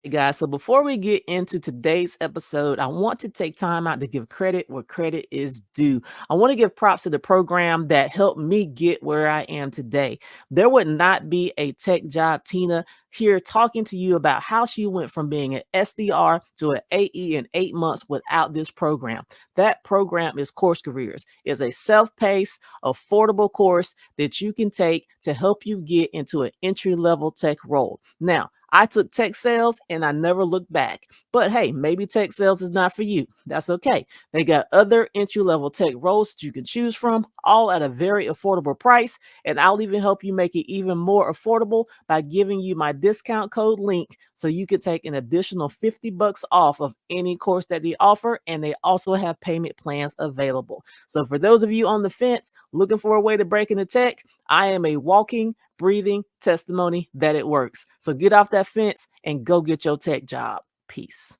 Guys, so before we get into today's episode, I want to take time out to give credit where credit is due. I want to give props to the program that helped me get where I am today. There would not be a tech job Tina here talking to you about how she went from being an SDR to an AE in 8 months without this program. That program is CourseCareers. It's a self-paced, affordable course that you can take to help you get into an entry-level tech role. Now, I took tech sales and I never looked back. But hey, maybe tech sales is not for you. That's okay. They got other entry-level tech roles that you can choose from, all at a very affordable price. And I'll even help you make it even more affordable by giving you my discount code link so you can take an additional $50 off of any course that they offer. And they also have payment plans available. So for those of you on the fence looking for a way to break into tech, I am a walking, breathing testimony that it works. So get off that fence and go get your tech job. Peace.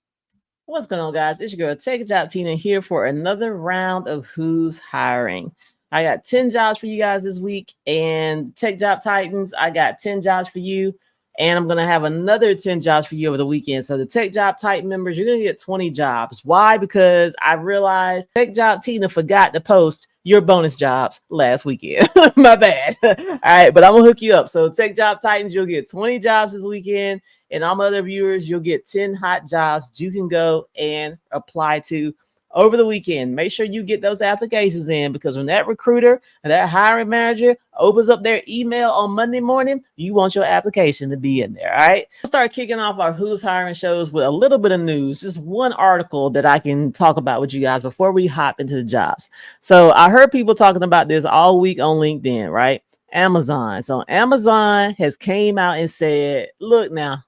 What's going on, guys? It's your girl Tech Job Tina here for another round of Who's Hiring. I got 10 jobs for you guys this week, and Tech Job Titans, I got 10 jobs for you, and I'm going to have another 10 jobs for you over the weekend. So the Tech Job Titan members, you're going to get 20 jobs. Why? Because I realized Tech Job Tina forgot to post your bonus jobs last weekend. My bad. All right, but I'm gonna hook you up. So Tech Job Titans, you'll get 20 jobs this weekend, and all my other viewers, you'll get 10 hot jobs you can go and apply to over the weekend. Make sure you get those applications in, because when that recruiter and that hiring manager opens up their email on Monday morning, you want your application to be in there. All right. We'll start kicking off our Who's Hiring shows with a little bit of news, just one article that I can talk about with you guys before we hop into the jobs. So I heard people talking about this all week on LinkedIn, right? Amazon. So Amazon has came out and said, look now,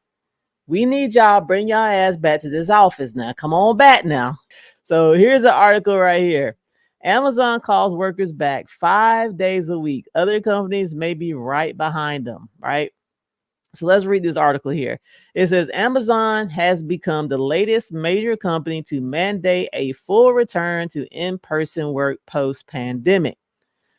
we need y'all, bring y'all ass back to this office now. Come on back now. So here's the article right here. Amazon calls workers back 5 days a week. Other companies may be right behind them, right? So let's read this article here. It says Amazon has become the latest major company to mandate a full return to in-person work post-pandemic.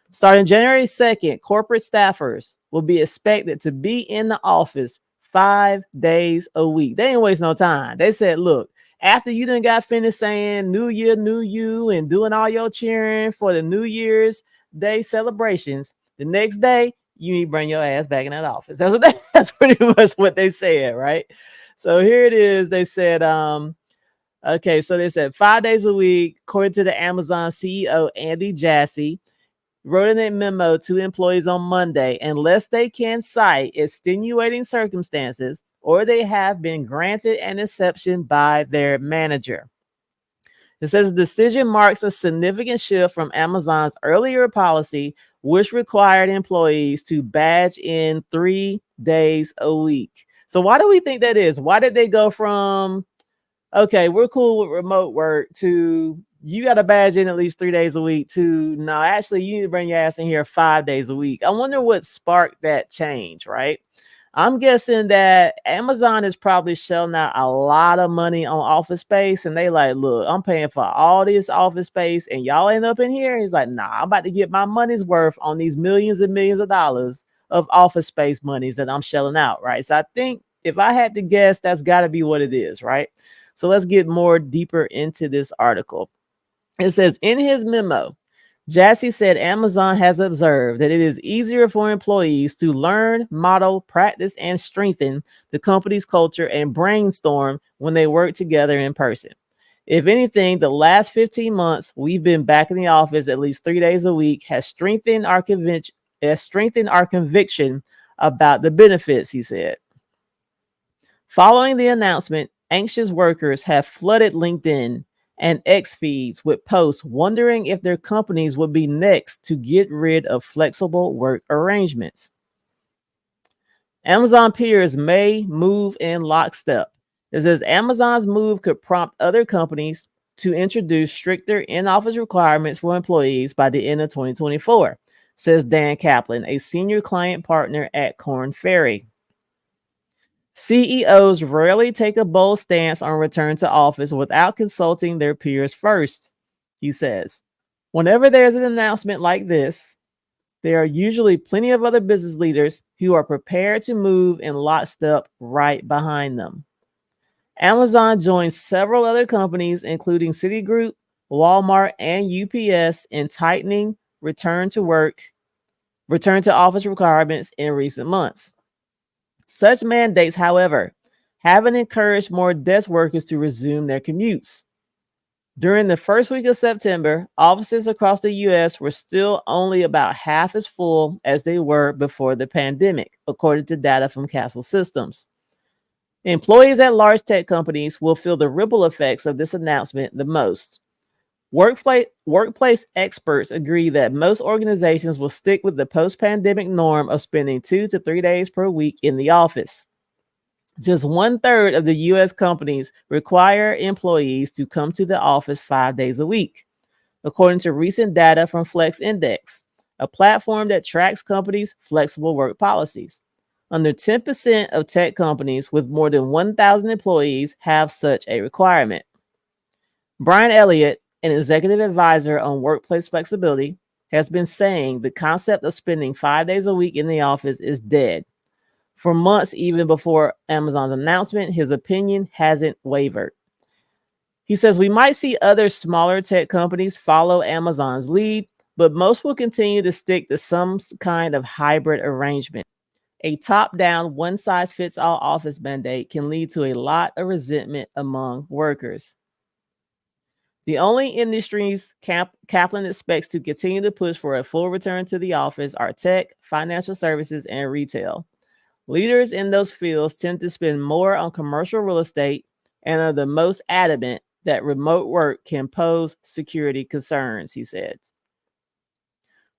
Starting January 2nd, corporate staffers will be expected to be in the office 5 days a week. They ain't waste no time. They said, look, after you done got finished saying New Year, New You, and doing all your cheering for the New Year's Day celebrations, the next day, you need to bring your ass back in that office. That's pretty much what they said, right? So here it is. They said, okay, so they said 5 days a week, according to the Amazon CEO, Andy Jassy, wrote in a memo to employees on Monday, unless they can cite extenuating circumstances or they have been granted an exception by their manager. It says the decision marks a significant shift from Amazon's earlier policy, which required employees to badge in 3 days a week. So why do we think that is? Why did they go from, okay, we're cool with remote work, to you got to badge in at least 3 days a week, to no, actually you need to bring your ass in here 5 days a week? I wonder what sparked that change, right? I'm guessing that Amazon is probably shelling out a lot of money on office space, and they like, look, I'm paying for all this office space and y'all end up in here. He's like, nah, I'm about to get my money's worth on these millions and millions of dollars of office space monies that I'm shelling out, right? So I think if I had to guess, that's got to be what it is, right? So let's get more deeper into this article. It says, in his memo, Jassy said Amazon has observed that it is easier for employees to learn, model, practice, and strengthen the company's culture and brainstorm when they work together in person. If anything, the last 15 months, we've been back in the office at least 3 days a week, has strengthened our conviction about the benefits, he said. Following the announcement, anxious workers have flooded LinkedIn and X feeds with posts wondering if their companies would be next to get rid of flexible work arrangements. Amazon peers may move in lockstep. It says Amazon's move could prompt other companies to introduce stricter in-office requirements for employees by the end of 2024, says Dan Kaplan, a senior client partner at Korn Ferry. CEOs rarely take a bold stance on return to office without consulting their peers first, he says. Whenever there's an announcement like this, there are usually plenty of other business leaders who are prepared to move in lockstep right behind them. Amazon joined several other companies, including Citigroup, Walmart, and UPS, in tightening return to office requirements in recent months. Such mandates, however, haven't encouraged more desk workers to resume their commutes. During the first week of September, offices across the US were still only about half as full as they were before the pandemic, according to data from Castle Systems. Employees at large tech companies will feel the ripple effects of this announcement the most. Workplace experts agree that most organizations will stick with the post-pandemic norm of spending 2 to 3 days per week in the office. Just 1/3 of the US companies require employees to come to the office 5 days a week, according to recent data from Flex Index, a platform that tracks companies' flexible work policies. Under 10% of tech companies with more than 1,000 employees have such a requirement. Brian Elliott, an executive advisor on workplace flexibility, has been saying the concept of spending 5 days a week in the office is dead. For months, even before Amazon's announcement, his opinion hasn't wavered. He says we might see other smaller tech companies follow Amazon's lead, but most will continue to stick to some kind of hybrid arrangement. A top-down, one-size-fits-all office mandate can lead to a lot of resentment among workers. The only industries Kaplan expects to continue to push for a full return to the office are tech, financial services, and retail. Leaders in those fields tend to spend more on commercial real estate and are the most adamant that remote work can pose security concerns, he said.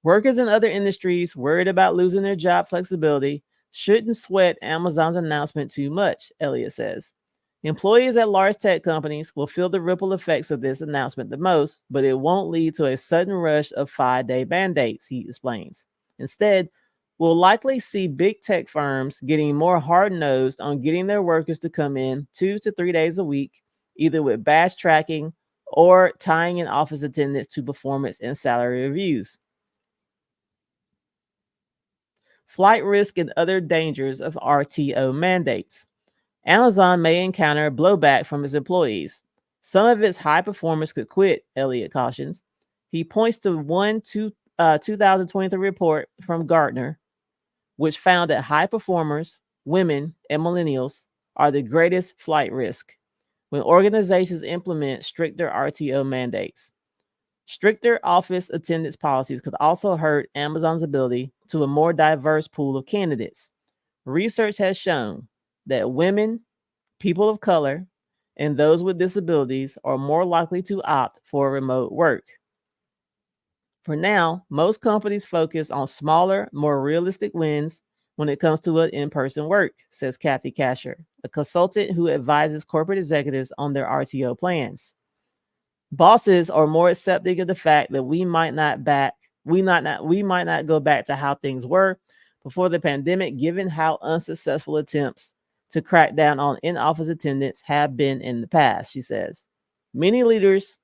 Workers in other industries worried about losing their job flexibility shouldn't sweat Amazon's announcement too much, Elliott says. Employees at large tech companies will feel the ripple effects of this announcement the most, but it won't lead to a sudden rush of 5-day mandates, he explains. Instead, we'll likely see big tech firms getting more hard-nosed on getting their workers to come in 2 to 3 days a week, either with badge tracking or tying in office attendance to performance and salary reviews. Flight risk and other dangers of RTO mandates. Amazon may encounter blowback from its employees. Some of its high performers could quit, Elliott cautions. He points to 2023 report from Gartner, which found that high performers, women, and millennials are the greatest flight risk when organizations implement stricter RTO mandates. Stricter office attendance policies could also hurt Amazon's ability to a more diverse pool of candidates. Research has shown that women, people of color, and those with disabilities are more likely to opt for remote work. For now, most companies focus on smaller, more realistic wins when it comes to in-person work, says Kathy Kasher, a consultant who advises corporate executives on their RTO plans. Bosses are more accepting of the fact that we might not go back to how things were before the pandemic, given how unsuccessful attempts to crack down on in-office attendance have been in the past, she says. Many leaders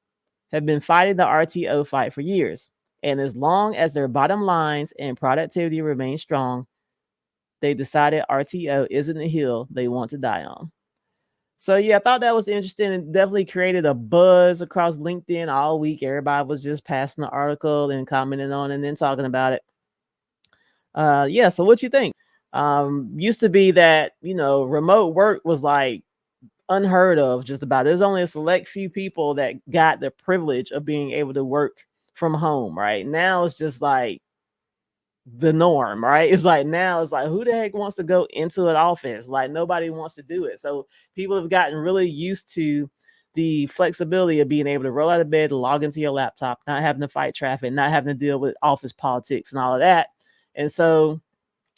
have been fighting the RTO fight for years, and as long as their bottom lines and productivity remain strong, they decided RTO isn't the hill they want to die on. So yeah, I thought that was interesting and definitely created a buzz across LinkedIn all week. Everybody was just passing the article and commenting on it and then talking about it. Yeah, so what you think? Used to be that, remote work was like unheard of just about. There's only a select few people that got the privilege of being able to work from home, right? Now it's just like the norm, right? It's like now it's like who the heck wants to go into an office? Like nobody wants to do it. So people have gotten really used to the flexibility of being able to roll out of bed, log into your laptop, not having to fight traffic, not having to deal with office politics and all of that. And so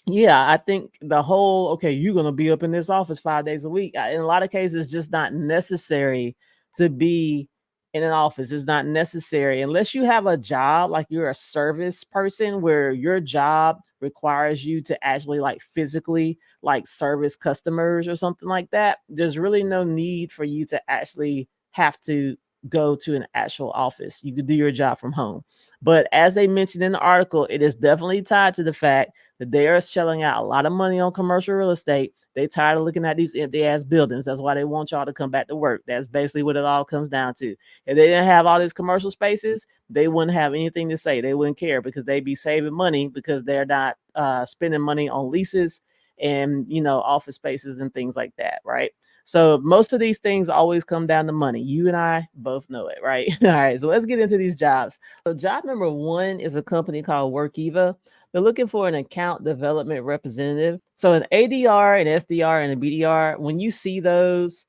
yeah, I think the whole, okay, you're going to be up in this office 5 days a week. In a lot of cases, it's just not necessary to be in an office. It's not necessary unless you have a job, like you're a service person where your job requires you to actually like physically like service customers or something like that. There's really no need for you to actually have to go to an actual office. You could do your job from home. But as they mentioned in the article, it is definitely tied to the fact that they are shelling out a lot of money on commercial real estate. They tired of looking at these empty ass buildings. That's why they want y'all to come back to work. That's basically what it all comes down to. If they didn't have all these commercial spaces, they wouldn't have anything to say. They wouldn't care because they'd be saving money because they're not spending money on leases and, you know, office spaces and things like that, right? So most of these things always come down to money. You and I both know it, right? All right, so let's get into these jobs. So job number one is a company called Workiva. They're looking for an account development representative. So an ADR, an SDR, and a BDR, when you see those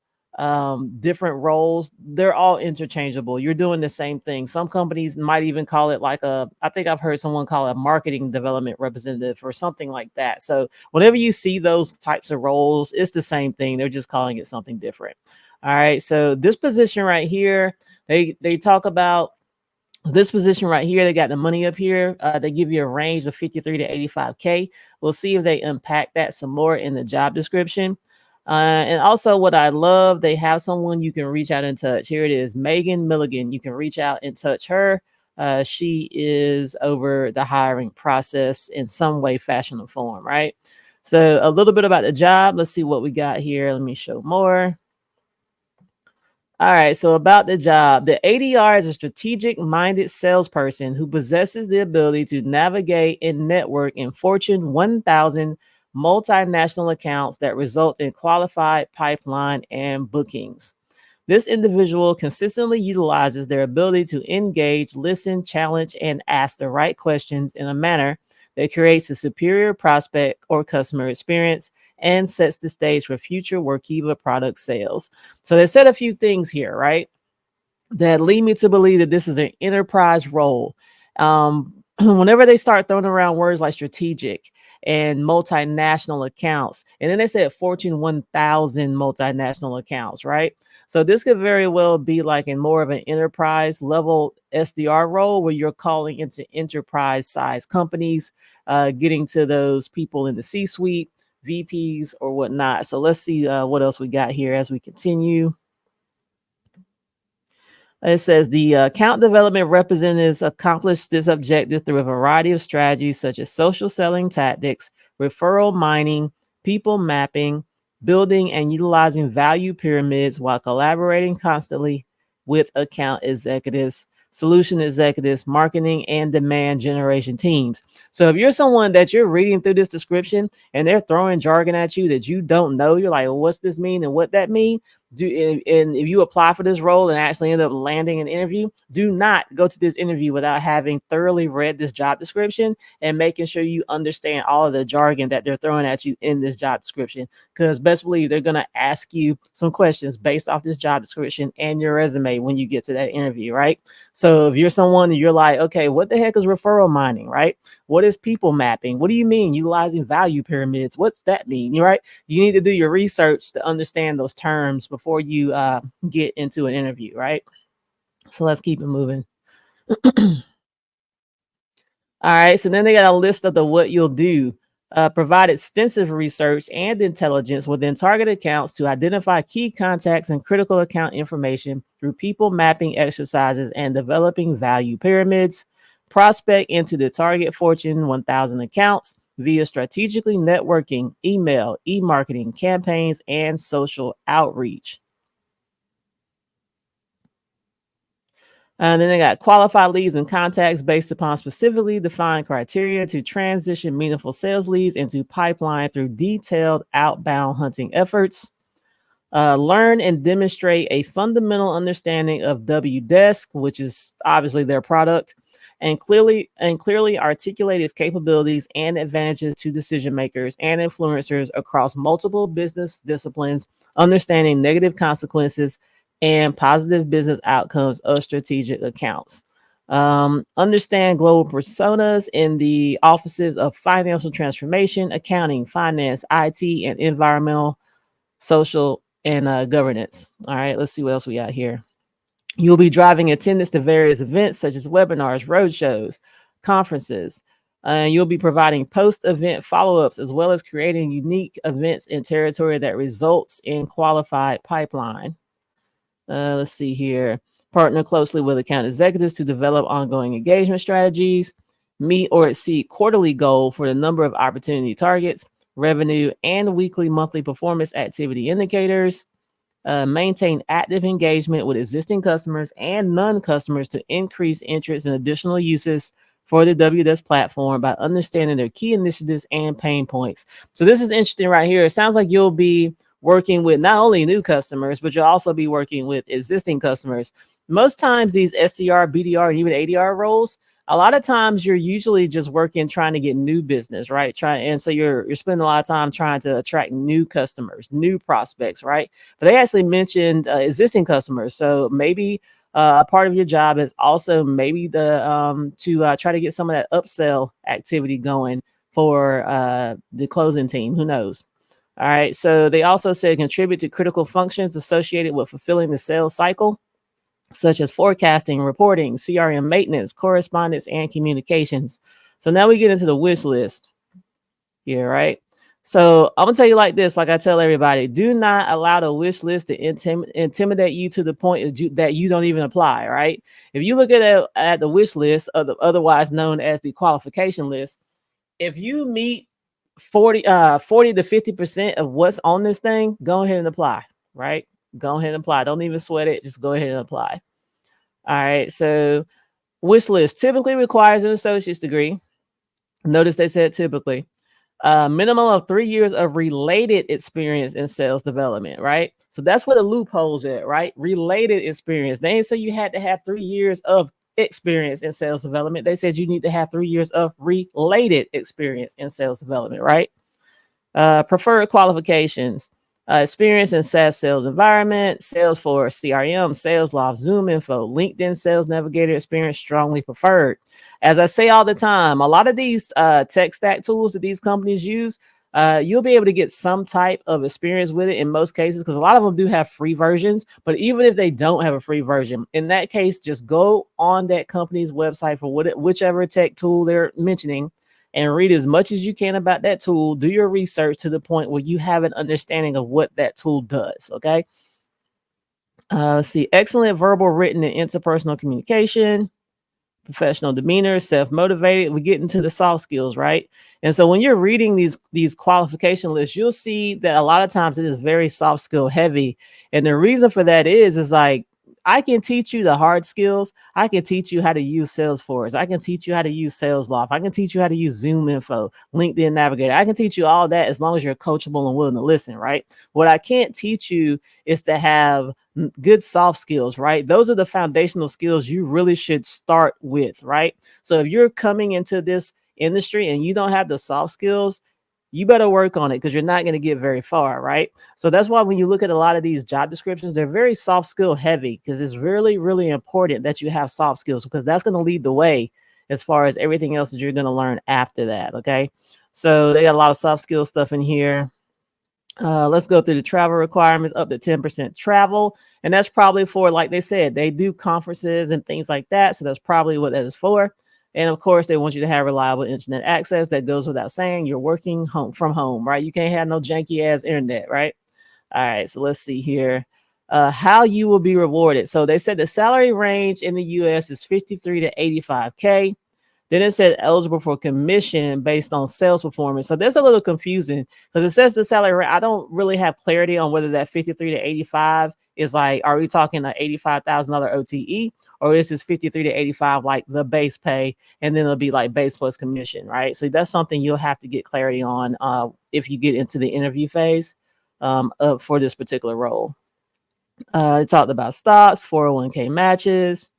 different roles, they're all interchangeable. You're doing the same thing. Some companies might even call it like I think I've heard someone call it a marketing development representative or something like that. So whenever you see those types of roles, it's the same thing. They're just calling it something different. All right. So this position right here, they talk about this position right here. They got the money up here. They give you a range of 53 to 85K. We'll see if they unpack that some more in the job description. And also what I love, they have someone you can reach out and touch. Here it is, Megan Milligan. You can reach out and touch her. She is over the hiring process in some way, fashion, or form, right? So a little bit about the job. Let's see what we got here. Let me show more. All right, so about the job, the ADR is a strategic minded salesperson who possesses the ability to navigate and network in Fortune 1000 multinational accounts that result in qualified pipeline and bookings. This individual consistently utilizes their ability to engage, listen, challenge, and ask the right questions in a manner that creates a superior prospect or customer experience and sets the stage for future Workiva product sales. So they said a few things here, right, that lead me to believe that this is an enterprise role. Whenever they start throwing around words like strategic and multinational accounts, and then they said Fortune 1000 multinational accounts, right? So this could very well be like in more of an enterprise level SDR role where you're calling into enterprise size companies, getting to those people in the C-suite, VPs or whatnot. So let's see what else we got here as we continue. It says the account development representatives accomplish this objective through a variety of strategies such as social selling tactics, referral mining, people mapping, building and utilizing value pyramids while collaborating constantly with account executives, solution executives, marketing, and demand generation teams. So if you're someone that you're reading through this description and they're throwing jargon at you that you don't know, you're like, well, what's this mean and what that mean? And if you apply for this role and actually end up landing an interview, do not go to this interview without having thoroughly read this job description and making sure you understand all of the jargon that they're throwing at you in this job description. Because best believe they're going to ask you some questions based off this job description and your resume when you get to that interview, right? So if you're someone that you're like, okay, what the heck is referral mining, right? What is people mapping? What do you mean utilizing value pyramids? What's that mean? You're right. You need to do your research to understand those terms before you get into an interview, right? So let's keep it moving. All right, so then they got a list of the what you'll do. Provide extensive research and intelligence within target accounts to identify key contacts and critical account information through people mapping exercises and developing value pyramids. Prospect into the target Fortune 1000 accounts via strategically networking, email, e-marketing campaigns, and social outreach. And then they got qualified leads and contacts based upon specifically defined criteria to transition meaningful sales leads into pipeline through detailed outbound hunting efforts. Learn and demonstrate a fundamental understanding of Wdesk, which is obviously their product, and clearly articulate its capabilities and advantages to decision makers and influencers across multiple business disciplines, understanding negative consequences and positive business outcomes of strategic accounts. Understand global personas in the offices of financial transformation, accounting, finance, IT, and environmental, social, and governance. All right, let's see what else we got here. You'll be driving attendance to various events such as webinars, roadshows, conferences. And you'll be providing post-event follow-ups as well as creating unique events in territory that results in qualified pipeline. Let's see here. partner closely with account executives to develop ongoing engagement strategies, meet or exceed quarterly goal for the number of opportunity targets, revenue, and weekly, monthly performance activity indicators, maintain active engagement with existing customers and non-customers to increase interest in additional uses for the WDS platform by understanding their key initiatives and pain points. So this is interesting right here. It sounds like you'll be working with not only new customers, but you'll also be working with existing customers. Most times these SDR, BDR, and even ADR roles, a lot of times you're usually just working trying to get new business, right? So you're spending a lot of time trying to attract new customers, new prospects, right? But they actually mentioned existing customers. So maybe a part of your job is also maybe to try to get some of that upsell activity going for the closing team. Who knows? All right. So they also said contribute to critical functions associated with fulfilling the sales cycle, such as forecasting, reporting, CRM maintenance, correspondence, and communications. So now we get into the wish list here, right? So I'm gonna tell you like this, like I tell everybody, do not allow the wish list to intimidate you to the point that you don't even apply, right? If you look at the wish list, otherwise known as the qualification list, if you meet 40 to 50% of what's on this thing, go ahead and apply, right? Go ahead and apply. Don't even sweat it. Just go ahead and apply. All right. So wish list typically requires an associate's degree. Notice they said typically. Minimum of 3 years of related experience in sales development, right? So that's where the loopholes at, right? Related experience. They didn't say you had to have 3 years of experience in sales development. They said you need to have 3 years of related experience in sales development, right? Preferred qualifications. Experience in SaaS sales environment, Salesforce, CRM, SalesLoft, Zoom Info, LinkedIn Sales Navigator experience strongly preferred. As I say all the time, a lot of these tech stack tools that these companies use, you'll be able to get some type of experience with it in most cases, because a lot of them do have free versions. But even if they don't have a free version, in that case, just go on that company's website for whichever tech tool they're mentioning and read as much as you can about that tool. Do your research to the point where you have an understanding of what that tool does. Okay. Let's see. Excellent verbal, written, and interpersonal communication, professional demeanor, self-motivated. We get into the soft skills, right? And so when you're reading these qualification lists, you'll see that a lot of times it is very soft skill heavy. And the reason for that is like, I can teach you the hard skills. I can teach you how to use Salesforce. I can teach you how to use SalesLoft. I can teach you how to use Zoom Info, LinkedIn Navigator. I can teach you all that as long as you're coachable and willing to listen, right? What I can't teach you is to have good soft skills, right? Those are the foundational skills you really should start with, right? So if you're coming into this industry and you don't have the soft skills, you better work on it, because you're not going to get very far, right? So that's why when you look at a lot of these job descriptions, they're very soft skill heavy, because it's really, really important that you have soft skills, because that's going to lead the way as far as everything else that you're going to learn after that, okay? So they got a lot of soft skill stuff in here. Let's go through the travel requirements, up to 10% travel. And that's probably for, like they said, they do conferences and things like that. So that's probably what that is for. And of course, they want you to have reliable internet access. That goes without saying. You're working from home, right? You can't have no janky ass internet, right? All right, so let's see here. How you will be rewarded. So they said the salary range in the US is 53 to 85K. Then it said eligible for commission based on sales performance. So that's a little confusing, because it says the salary. I don't really have clarity on whether that 53 to 85 is like, are we talking an $85,000 OTE, or is this 53 to 85 like the base pay, and then it'll be like base plus commission, right? So that's something you'll have to get clarity on if you get into the interview phase for this particular role. It talked about stocks, 401k matches.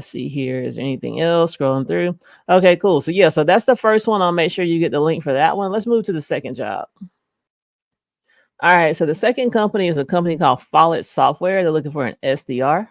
See here, is there anything else? Scrolling through. Okay, cool. So yeah, so that's the first one. I'll make sure you get the link for that one. Let's move to the second job. All right, so the second company is a company called Follett Software. They're looking for an SDR.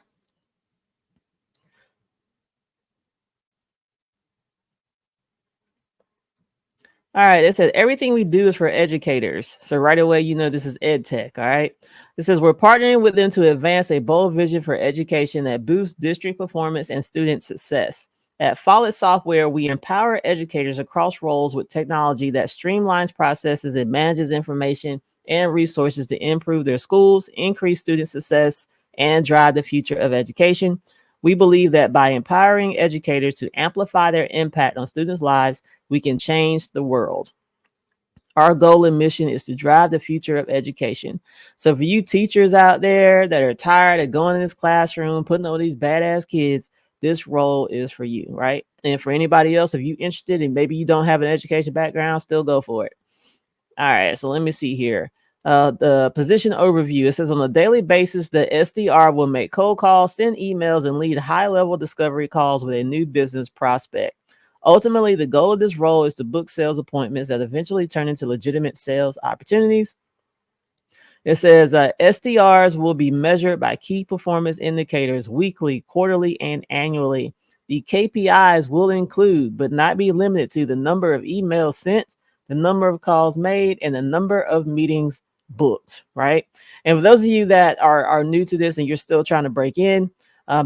All right, it says everything we do is for educators. So right away, you know this is ed tech. All right. It says we're partnering with them to advance a bold vision for education that boosts district performance and student success. At Follett Software, we empower educators across roles with technology that streamlines processes and manages information and resources to improve their schools, increase student success, and drive the future of education. We believe that by empowering educators to amplify their impact on students' lives, we can change the world. Our goal and mission is to drive the future of education. So for you teachers out there that are tired of going in this classroom, putting on these badass kids, this role is for you, right? And for anybody else, if you're interested and maybe you don't have an education background, still go for it. All right, so let me see here. The position overview. It says on a daily basis, the SDR will make cold calls, send emails, and lead high-level discovery calls with a new business prospect. Ultimately, the goal of this role is to book sales appointments that eventually turn into legitimate sales opportunities. It says SDRs will be measured by key performance indicators weekly, quarterly, and annually. The KPIs will include, but not be limited to, the number of emails sent, the number of calls made, and the number of meetings booked, right? And for those of you that are new to this and you're still trying to break in,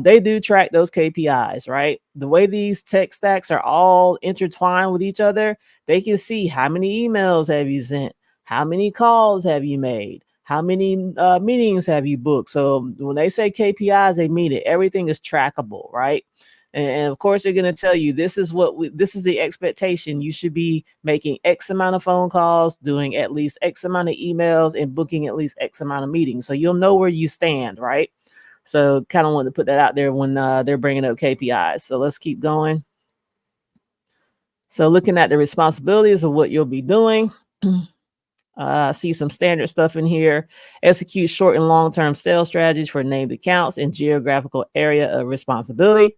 they do track those KPIs, right? The way these tech stacks are all intertwined with each other, they can see how many emails have you sent, how many calls have you made, how many meetings have you booked. So when they say KPIs, they mean it. Everything is trackable, right? And of course, they're going to tell you this is this is the expectation. You should be making X amount of phone calls, doing at least X amount of emails, and booking at least X amount of meetings. So you'll know where you stand, right? So kind of want to put that out there when they're bringing up KPIs. So let's keep going. So looking at the responsibilities of what you'll be doing. See some standard stuff in here. Execute short and long-term sales strategies for named accounts and geographical area of responsibility.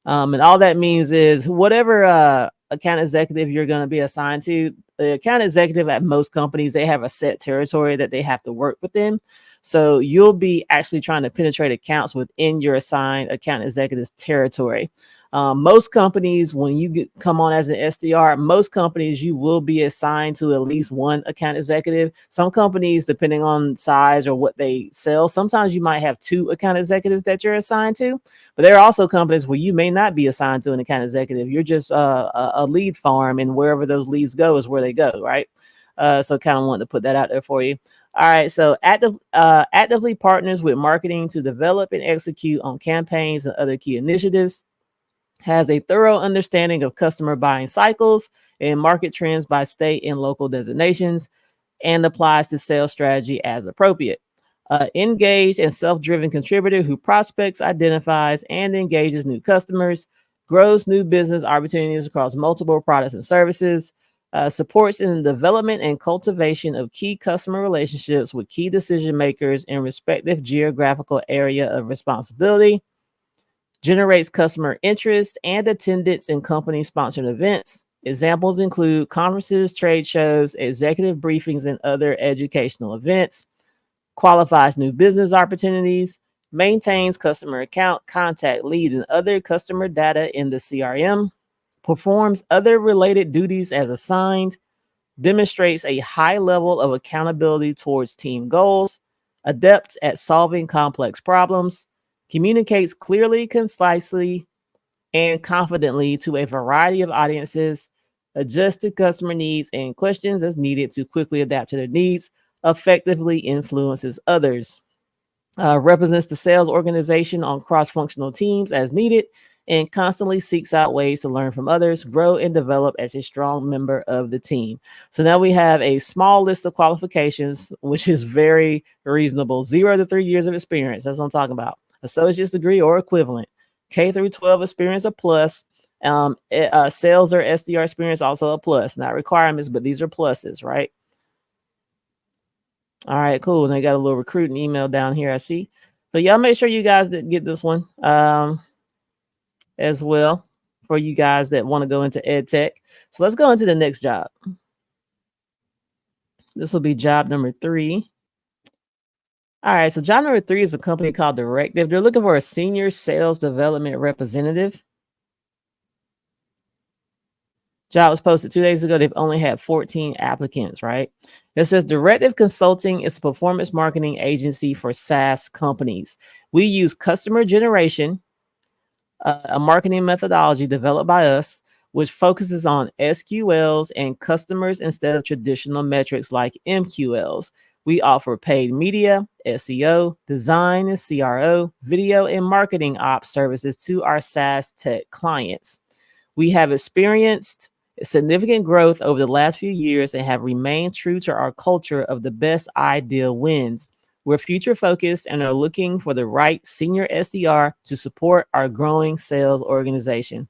And all that means is whatever account executive you're going to be assigned to, the account executive at most companies, they have a set territory that they have to work within. So you'll be actually trying to penetrate accounts within your assigned account executive's territory. Most companies, when you come on as an SDR, most companies you will be assigned to at least one account executive. Some companies, depending on size or what they sell, sometimes you might have two account executives that you're assigned to. But there are also companies where you may not be assigned to an account executive. You're just a lead farm, and wherever those leads go is where they go, right? So kind of want to put that out there for you. All right, so actively partners with marketing to develop and execute on campaigns and other key initiatives. Has a thorough understanding of customer buying cycles and market trends by state and local designations, and applies to sales strategy as appropriate. Engaged and self-driven contributor who prospects, identifies, and engages new customers, grows new business opportunities across multiple products and services, supports in the development and cultivation of key customer relationships with key decision makers in respective geographical area of responsibility, generates customer interest and attendance in company-sponsored events. Examples include conferences, trade shows, executive briefings, and other educational events. Qualifies new business opportunities. Maintains customer account, contact, lead, and other customer data in the CRM. Performs other related duties as assigned. Demonstrates a high level of accountability towards team goals. Adept at solving complex problems. Communicates clearly, concisely, and confidently to a variety of audiences, adjusts to customer needs and questions as needed to quickly adapt to their needs, effectively influences others, represents the sales organization on cross-functional teams as needed, and constantly seeks out ways to learn from others, grow, and develop as a strong member of the team. So now we have a small list of qualifications, which is very reasonable. 0 to 3 years of experience. That's what I'm talking about. Associate's degree or equivalent. K through 12 experience a plus. Sales or SDR experience also a plus. Not requirements, but these are pluses, right? All right, cool. And they got a little recruiting email down here, I see. So y'all make sure you guys get this one as well for you guys that want to go into ed tech. So let's go into the next job. This will be job number 3. All right, so job number 3 is a company called Directive. They're looking for a senior sales development representative. Job was posted 2 days ago. They've only had 14 applicants, right? It says Directive Consulting is a performance marketing agency for SaaS companies. We use customer generation, a marketing methodology developed by us, which focuses on SQLs and customers instead of traditional metrics like MQLs. We offer paid media, SEO, design and CRO, video and marketing ops services to our SaaS tech clients. We have experienced significant growth over the last few years and have remained true to our culture of the best ideal wins. We're future focused and are looking for the right senior SDR to support our growing sales organization.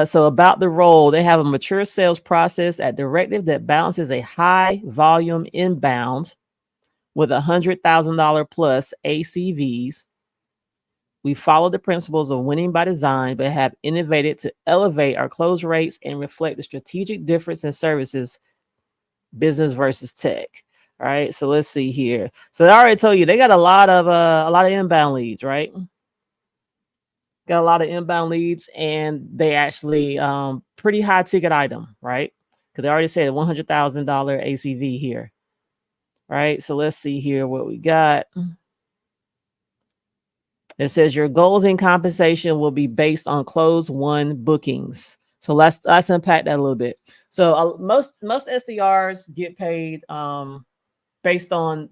So about the role, they have a mature sales process at Directive that balances a high volume inbound with $100,000 plus ACVs. We follow the principles of winning by design, but have innovated to elevate our close rates and reflect the strategic difference in services, business versus tech. All right. So let's see here. So I already told you they got a lot of inbound leads, right? Got a lot of inbound leads, and they actually pretty high ticket item, right? Because they already said $100,000 ACV here, right? So let's see here what we got. It says your goals and compensation will be based on close one bookings. So let's unpack that a little bit. So most SDRs get paid based on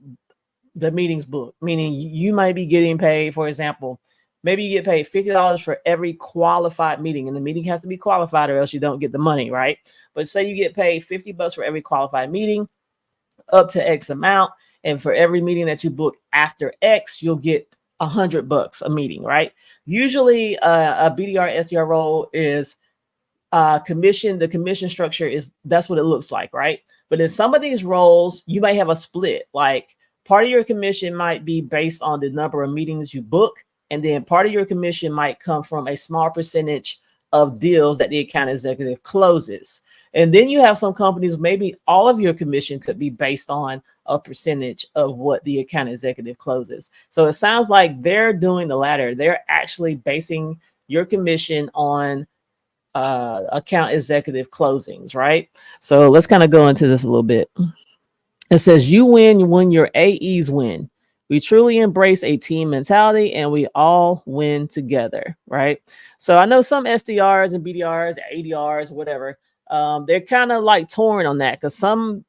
the meetings book, meaning you might be getting paid, for example, maybe you get paid $50 for every qualified meeting, and the meeting has to be qualified or else you don't get the money, right? But say you get paid $50 for every qualified meeting up to X amount, and for every meeting that you book after X, you'll get $100 a meeting, right? Usually a BDR SDR role is commission. The commission structure that's what it looks like, right? But in some of these roles, you may have a split. Like part of your commission might be based on the number of meetings you book, and then part of your commission might come from a small percentage of deals that the account executive closes. And then you have some companies, maybe all of your commission could be based on a percentage of what the account executive closes. So it sounds like they're doing the latter. They're actually basing your commission on account executive closings, right? So let's kind of go into this a little bit. It says you win when your AEs win. We truly embrace a team mentality and we all win together, right? So I know some SDRs and BDRs, ADRs, whatever, they're kind of like torn on that because some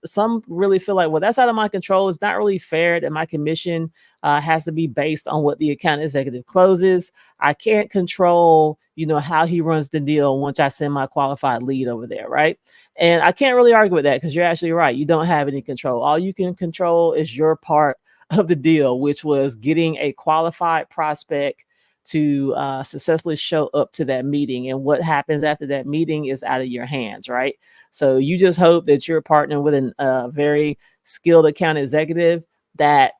really feel like, well, that's out of my control. It's not really fair that my commission has to be based on what the account executive closes. I can't control, how he runs the deal once I send my qualified lead over there, right? And I can't really argue with that because you're actually right. You don't have any control. All you can control is your part of the deal, which was getting a qualified prospect to successfully show up to that meeting. And what happens after that meeting is out of your hands, right? So you just hope that you're partnering with a very skilled account executive that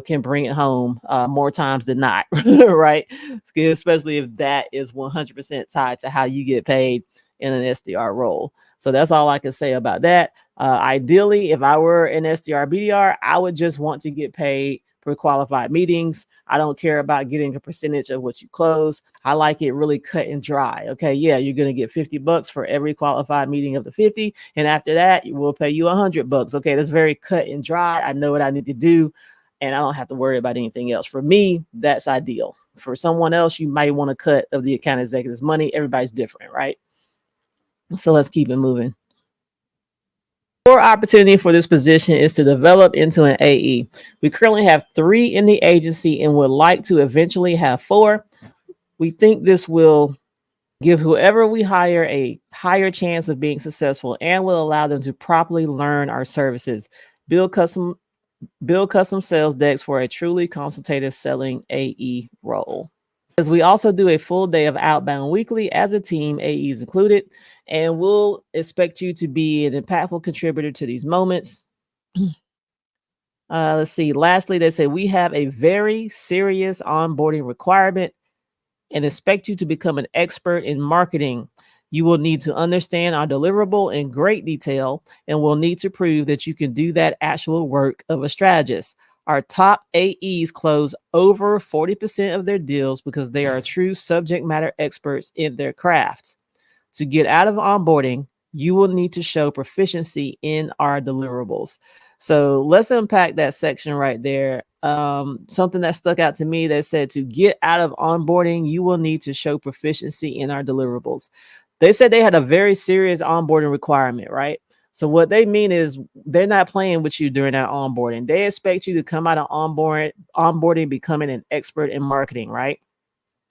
can bring it home more times than not, right? Especially if that is 100% tied to how you get paid in an SDR role. So that's all I can say about that. Ideally, if I were an SDR BDR, I would just want to get paid for qualified meetings. I don't care about getting a percentage of what you close. I like it really cut and dry. Okay, yeah, you're going to get $50 for every qualified meeting of the 50. And after that, we'll pay you $100. Okay, that's very cut and dry. I know what I need to do, and I don't have to worry about anything else. For me, that's ideal. For someone else, you might want to cut of the account executive's money. Everybody's different, right? So let's keep it moving. Core opportunity for this position is to develop into an AE. We currently have 3 in the agency and would like to eventually have 4. We think this will give whoever we hire a higher chance of being successful and will allow them to properly learn our services, build custom sales decks for a truly consultative selling AE role. As we also do a full day of outbound weekly as a team, AEs included, and we'll expect you to be an impactful contributor to these moments. Let's see. Lastly, they say we have a very serious onboarding requirement and expect you to become an expert in marketing. You will need to understand our deliverable in great detail and will need to prove that you can do that actual work of a strategist. Our top AEs close over 40% of their deals because they are true subject matter experts in their craft. To get out of onboarding, you will need to show proficiency in our deliverables. So let's unpack that section right there. Something that stuck out to me that said to get out of onboarding, you will need to show proficiency in our deliverables. They said they had a very serious onboarding requirement, right? So what they mean is they're not playing with you during that onboarding. They expect you to come out of onboarding becoming an expert in marketing, right?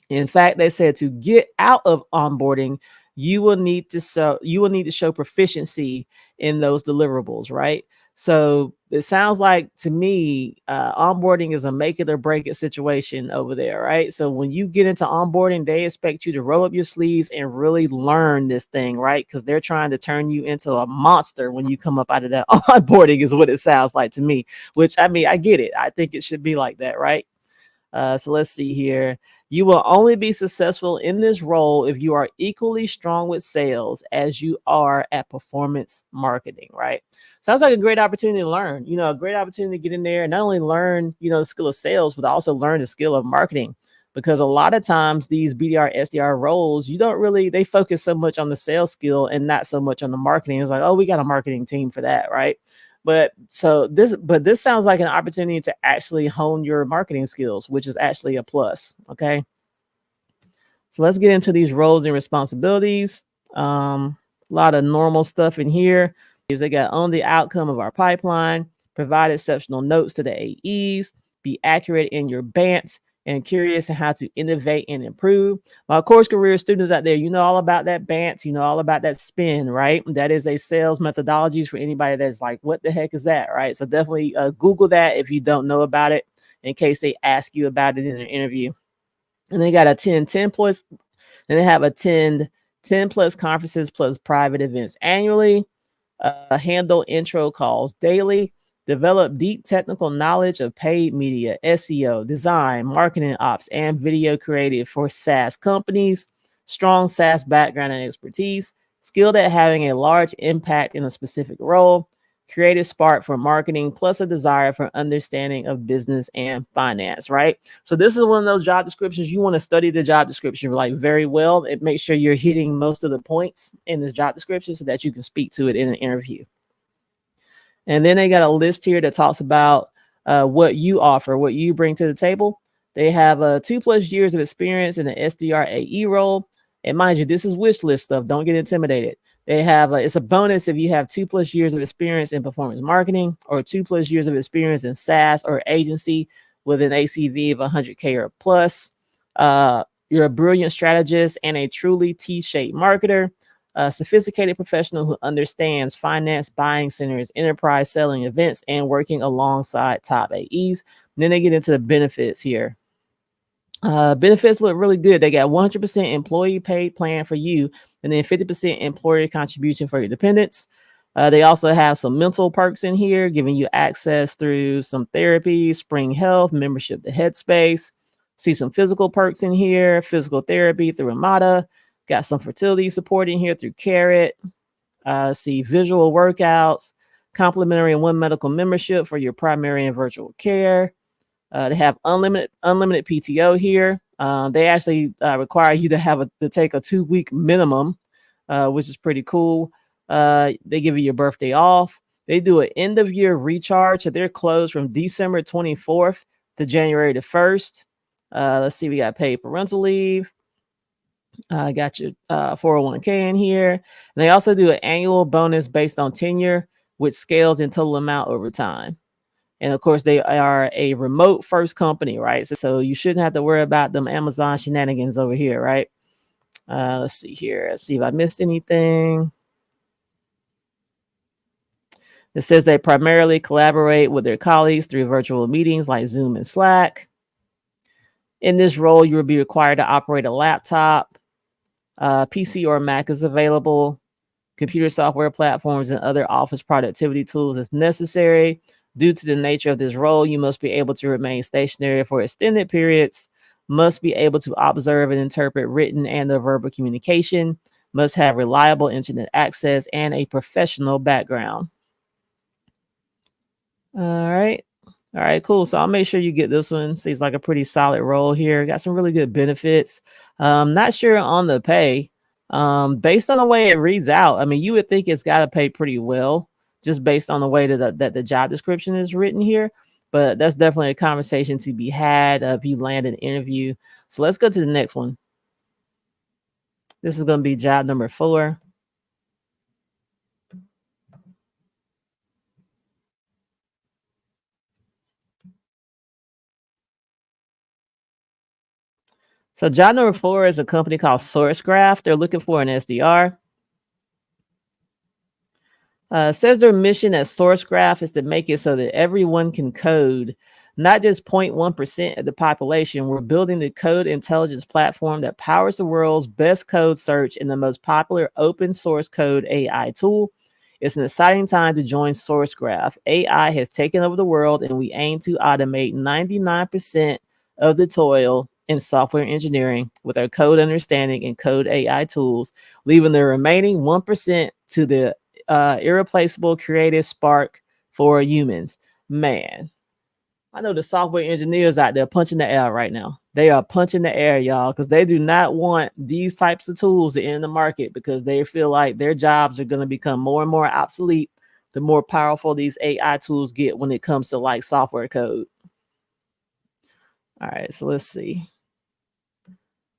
In fact, they said to get out of onboarding, you will need to show proficiency in those deliverables, right? So it sounds like to me, onboarding is a make it or break it situation over there, right? So when you get into onboarding, they expect you to roll up your sleeves and really learn this thing, right? Because they're trying to turn you into a monster when you come up out of that onboarding, is what it sounds like to me. Which, I mean, I get it. I think it should be like that, right? So let's see here. You will only be successful in this role if you are equally strong with sales as you are at performance marketing, right? Sounds like a great opportunity to learn, a great opportunity to get in there and not only learn, the skill of sales, but also learn the skill of marketing. Because a lot of times these BDR, SDR roles, they focus so much on the sales skill and not so much on the marketing. It's like, oh, we got a marketing team for that, right? But this sounds like an opportunity to actually hone your marketing skills, which is actually a plus. Okay. So let's get into these roles and responsibilities. A lot of normal stuff in here is they got own the outcome of our pipeline, provide exceptional notes to the AEs, be accurate in your bants, and curious in how to innovate and improve. My course career students out there, you know all about that bants, you know all about that spin, right? That is a sales methodologies for anybody that's like, what the heck is that, right? So definitely Google that if you don't know about it, in case they ask you about it in an interview. And they got a 10 plus, and they have attend 10 plus conferences plus private events annually, handle intro calls daily, develop deep technical knowledge of paid media, SEO, design, marketing ops, and video creative for SaaS companies, strong SaaS background and expertise, skilled at having a large impact in a specific role, creative spark for marketing, plus a desire for understanding of business and finance, right? So this is one of those job descriptions. You want to study the job description like very well and make sure you're hitting most of the points in this job description so that you can speak to it in an interview. And then they got a list here that talks about what you offer, what you bring to the table. They have 2+ years of experience in the SDR AE role. And mind you, this is wish list stuff. Don't get intimidated. They have it's a bonus if you have 2+ years of experience in performance marketing or 2+ years of experience in SaaS or agency with an ACV of 100K or plus. You're a brilliant strategist and a truly T-shaped marketer. A sophisticated professional who understands finance, buying centers, enterprise selling events, and working alongside top AEs. And then they get into the benefits here. Benefits look really good. They got 100% employee paid plan for you, and then 50% employer contribution for your dependents. They also have some mental perks in here, giving you access through some therapy, Spring Health, membership to Headspace. See some physical perks in here, physical therapy through Amada. Got some fertility support in here through Carrot. See visual workouts, complimentary and one medical membership for your primary and virtual care. They have unlimited PTO here. They actually require you to take a 2-week minimum, which is pretty cool. They give you your birthday off. They do an end of year recharge, so they're closed from December 24th to January the 1st. Let's see, we got paid parental leave. Got your 401k in here. And they also do an annual bonus based on tenure, which scales in total amount over time. And of course, they are a remote first company, right? So you shouldn't have to worry about them Amazon shenanigans over here, right? Let's see here. Let's see if I missed anything. It says they primarily collaborate with their colleagues through virtual meetings like Zoom and Slack. In this role, you will be required to operate a laptop. PC or Mac is available. Computer software platforms and other office productivity tools as necessary. Due to the nature of this role, you must be able to remain stationary for extended periods, must be able to observe and interpret written and verbal communication, must have reliable internet access, and a professional background. All right. All right, cool. So I'll make sure you get this one. Seems like a pretty solid role here. Got some really good benefits. Not sure on the pay. Based on the way it reads out, I mean, you would think it's got to pay pretty well, just based on the way that the job description is written here. But that's definitely a conversation to be had if you land an interview. So let's go to the next one. This is going to be job number 4. So job number 4 is a company called SourceGraph. They're looking for an SDR. Says their mission at SourceGraph is to make it so that everyone can code, not just 0.1% of the population. We're building the code intelligence platform that powers the world's best code search and the most popular open source code AI tool. It's an exciting time to join SourceGraph. AI has taken over the world, and we aim to automate 99% of the toil in software engineering with our code understanding and code AI tools, leaving the remaining 1% to the irreplaceable creative spark for humans. Man, I know the software engineers out there punching the air right now. They are punching the air, y'all, because they do not want these types of tools to enter the market because they feel like their jobs are going to become more and more obsolete the more powerful these AI tools get when it comes to like software code. All right, so let's see.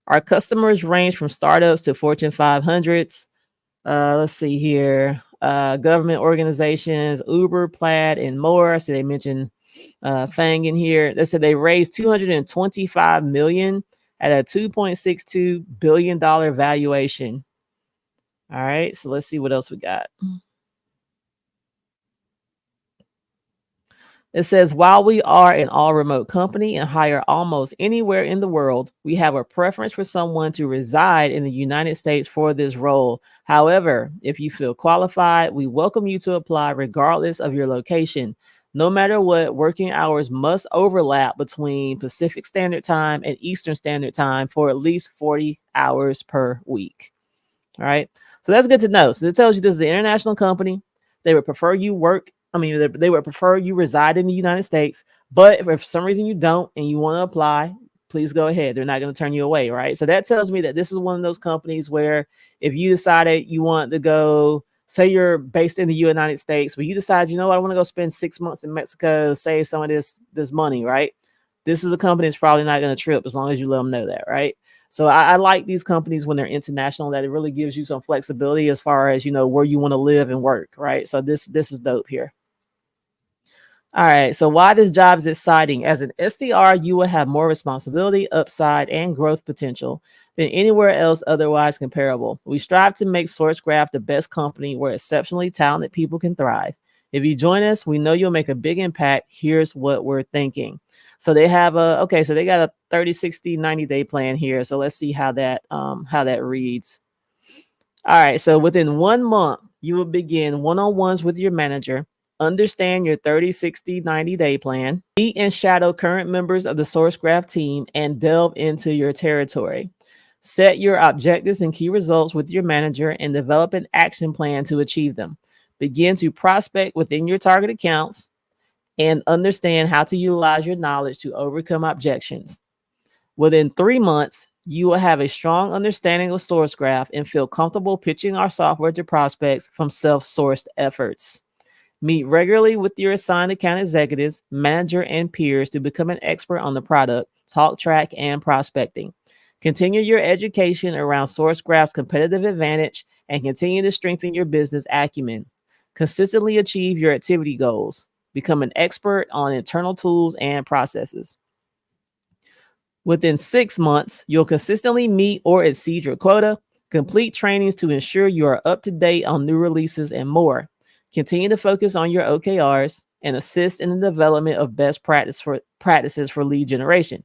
Our customers range from startups to Fortune 500s. Let's see here. Government organizations, Uber, Plaid, and more. So they mentioned Fang in here. They said they raised $225 million at a $2.62 billion valuation. All right, so let's see what else we got. It says, while we are an all remote company and hire almost anywhere in the world, we have a preference for someone to reside in the United States for this role. However, if you feel qualified, we welcome you to apply regardless of your location. No matter what, working hours must overlap between Pacific Standard Time and Eastern Standard Time for at least 40 hours per week. All right. So that's good to know. So it tells you this is an international company. They would prefer you work. I mean, they would prefer you reside in the United States. But if for some reason you don't and you want to apply, please go ahead. They're not going to turn you away. Right. So that tells me that this is one of those companies where if you decided you want to go, say you're based in the United States, but you decide, you know what, I want to go spend 6 months in Mexico, save some of this money. Right. This is a company that's probably not going to trip as long as you let them know that. Right. So I like these companies when they're international, that it really gives you some flexibility as far as, you know, where you want to live and work, right? So this is dope here. All right. So why this job is exciting? As an SDR, you will have more responsibility, upside, and growth potential than anywhere else otherwise comparable. We strive to make SourceGraph the best company where exceptionally talented people can thrive. If you join us, we know you'll make a big impact. Here's what we're thinking. So they have so they got a 30, 60, 90-day plan here. So let's see how that reads. All right. So within 1 month, you will begin one-on-ones with your manager, understand your 30, 60, 90-day plan, meet and shadow current members of the SourceGraph team, and delve into your territory. Set your objectives and key results with your manager and develop an action plan to achieve them. Begin to prospect within your target accounts and understand how to utilize your knowledge to overcome objections. Within 3 months, you will have a strong understanding of SourceGraph and feel comfortable pitching our software to prospects from self-sourced efforts. Meet regularly with your assigned account executives, manager, and peers to become an expert on the product, talk track, and prospecting. Continue your education around SourceGraph's competitive advantage and continue to strengthen your business acumen. Consistently achieve your activity goals. Become an expert on internal tools and processes. Within 6 months, you'll consistently meet or exceed your quota, complete trainings to ensure you are up to date on new releases and more. Continue to focus on your OKRs and assist in the development of best practices for lead generation.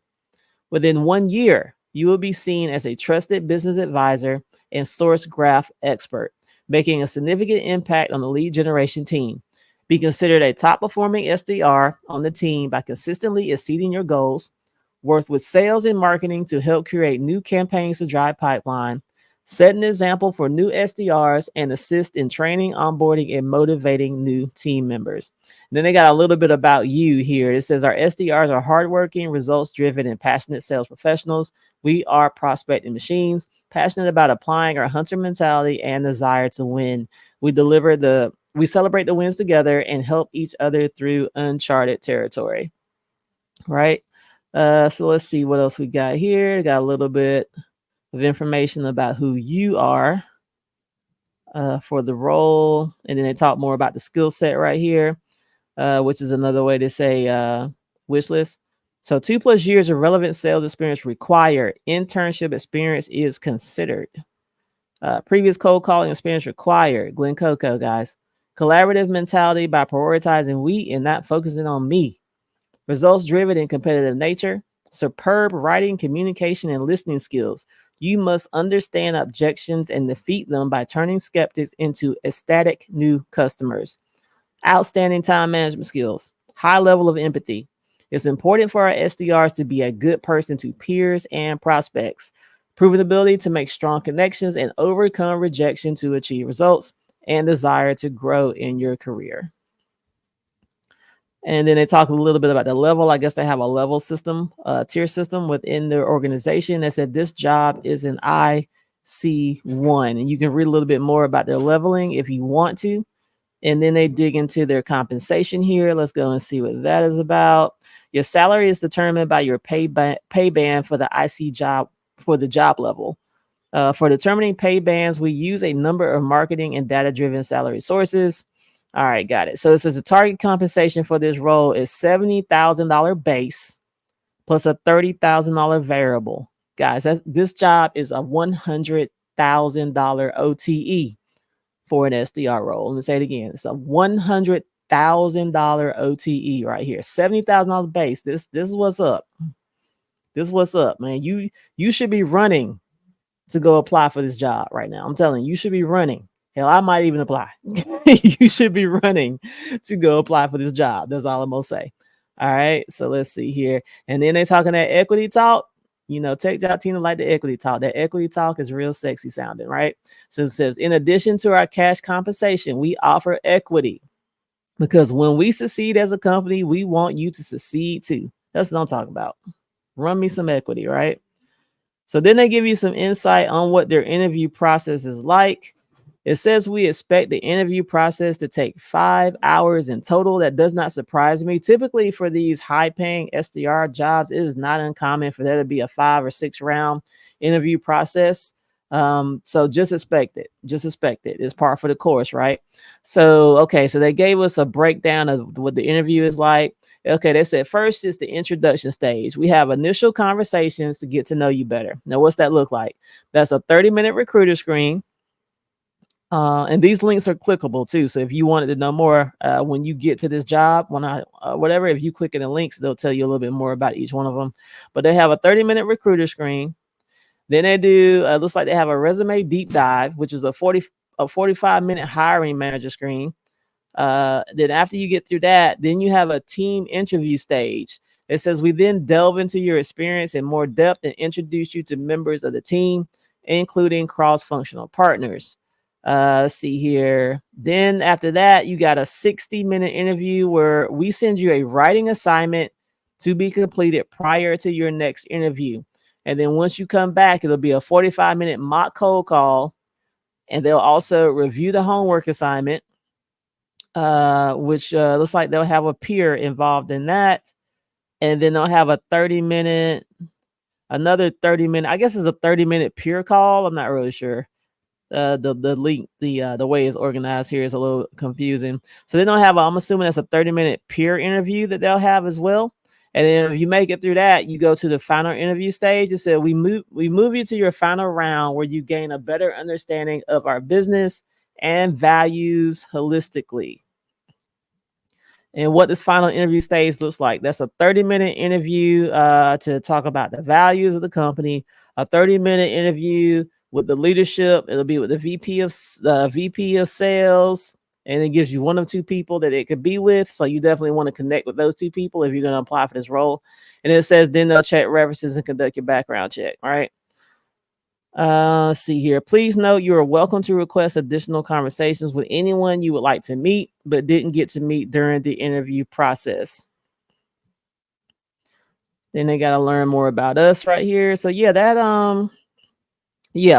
Within 1 year, you will be seen as a trusted business advisor and SourceGraph expert, making a significant impact on the lead generation team. Be considered a top performing SDR on the team by consistently exceeding your goals, work with sales and marketing to help create new campaigns to drive pipeline, set an example for new SDRs, and assist in training, onboarding, and motivating new team members. And then they got a little bit about you here. It says our SDRs are hardworking, results-driven, and passionate sales professionals. We are prospecting machines, passionate about applying our hunter mentality and desire to win. We celebrate the wins together and help each other through uncharted territory. Right? So let's see what else we got here. Got a little bit of information about who you are for the role. And then they talk more about the skill set right here, which is another way to say wish list. So 2+ years of relevant sales experience required. Internship experience is considered. Previous cold calling experience required. Glencoco, guys. Collaborative mentality by prioritizing we and not focusing on me. Results driven and competitive nature. Superb writing, communication, and listening skills. You must understand objections and defeat them by turning skeptics into ecstatic new customers. Outstanding time management skills. High level of empathy. It's important for our SDRs to be a good person to peers and prospects. Proven ability to make strong connections and overcome rejection to achieve results, and desire to grow in your career. And then they talk a little bit about the level. I guess they have a level system, tier system within their organization. They said this job is an IC1. And you can read a little bit more about their leveling if you want to. And then they dig into their compensation here. Let's go and see what that is about. Your salary is determined by your pay band for the IC job, for the job level. For determining pay bands, we use a number of marketing and data-driven salary sources. All right, got it. So it says the target compensation for this role is $70,000 base plus a $30,000 variable. Guys, this job is a $100,000 OTE for an SDR role. Let me say it again. It's a $100,000 OTE right here. $70,000 base. This is what's up. This is what's up, man. You should be running to go apply for this job right now. I'm telling you, you should be running. Hell, I might even apply. You should be running to go apply for this job. That's all I'm gonna say. All right. So let's see here. And then they're talking that equity talk. You know, tech job team like the equity talk. That equity talk is real sexy sounding, right? So it says, in addition to our cash compensation, we offer equity because when we succeed as a company, we want you to succeed too. That's what I'm talking about. Run me some equity, right? So then they give you some insight on what their interview process is like. It says we expect the interview process to take 5 hours in total. That does not surprise me. Typically for these high-paying SDR jobs, it is not uncommon for there to be a 5 or 6 round interview process. So just expect it. Just expect it. It's part for the course, right? So, okay, so they gave us a breakdown of what the interview is like. Okay, they said first is the introduction stage. We have initial conversations to get to know you better. Now, what's that look like? That's a 30-minute recruiter screen. And these links are clickable too. So if you wanted to know more when you get to this job, whatever, if you click in the links, they'll tell you a little bit more about each one of them. But they have a 30-minute recruiter screen. Then they do, looks like they have a resume deep dive, which is a 45-minute hiring manager screen. Then after you get through that, then you have a team interview stage. It says we then delve into your experience in more depth and introduce you to members of the team, including cross-functional partners. Let's see here. Then after that, you got a 60-minute interview where we send you a writing assignment to be completed prior to your next interview. And then once you come back, it'll be a 45-minute mock cold call. And they'll also review the homework assignment, which looks like they'll have a peer involved in that. And then they'll have a 30-minute, another 30-minute, I guess it's a 30-minute peer call. I'm not really sure. The link, the way it's organized here is a little confusing. So they don't have, I'm assuming that's a 30-minute peer interview that they'll have as well. And then if you make it through that, you go to the final interview stage. It said we move you to your final round where you gain a better understanding of our business and values holistically. And what this final interview stage looks like. That's a 30-minute interview to talk about the values of the company, a 30-minute interview with the leadership. It'll be with the VP of sales, and it gives you one of two people that it could be with. So you definitely want to connect with those two people if you're going to apply for this role. And it says then they'll check references and conduct your background check. All right. Let's see here. Please note you are welcome to request additional conversations with anyone you would like to meet, but didn't get to meet during the interview process. Then they got to learn more about us right here. So yeah,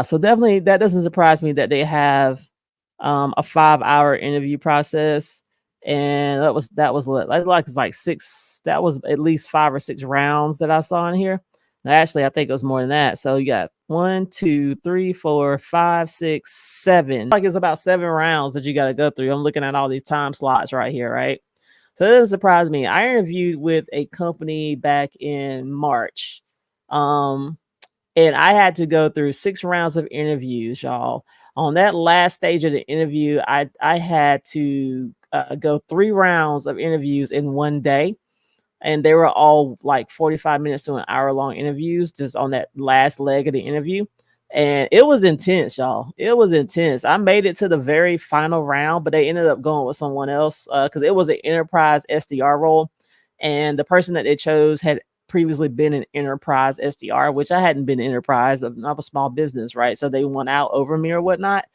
so definitely that doesn't surprise me that they have a 5-hour interview process. And that was like six, that was at least 5 or 6 rounds that I saw in here. Actually, I think it was more than that. So you got 1, 2, 3, 4, 5, 6, 7. Like it's about 7 rounds that you got to go through. I'm looking at all these time slots right here, right? So it doesn't surprise me. I interviewed with a company back in March. Um, and I had to go through 6 rounds of interviews, y'all. On that last stage of the interview, I had to go 3 rounds of interviews in one day, and they were all like 45 minutes to an hour long interviews just on that last leg of the interview. And it was intense, y'all. It was intense. I made it to the very final round, but they ended up going with someone else because it was an enterprise SDR role. And the person that they chose had previously been an enterprise SDR, which I hadn't been enterprise. I'm a small business, right? So they won out over me or whatnot.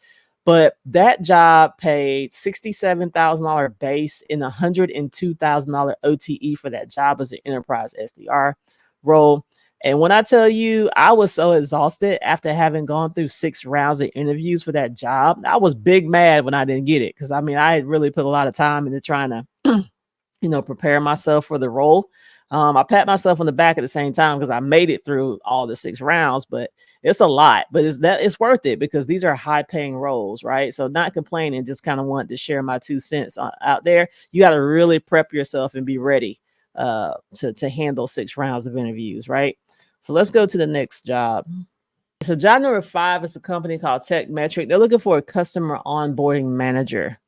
But that job paid $67,000 base and $102,000 OTE for that job as an enterprise SDR role. And when I tell you, I was so exhausted after having gone through 6 rounds of interviews for that job. I was big mad when I didn't get it because I mean, I had really put a lot of time into trying to prepare myself for the role. I pat myself on the back at the same time because I made it through all the 6 rounds, but it's a lot, but it's worth it because these are high paying roles, right? So not complaining, just kind of want to share my 2 cents out there. You got to really prep yourself and be ready to handle 6 rounds of interviews, right? So let's go to the next job. So job number 5 is a company called TechMetric. They're looking for a customer onboarding manager.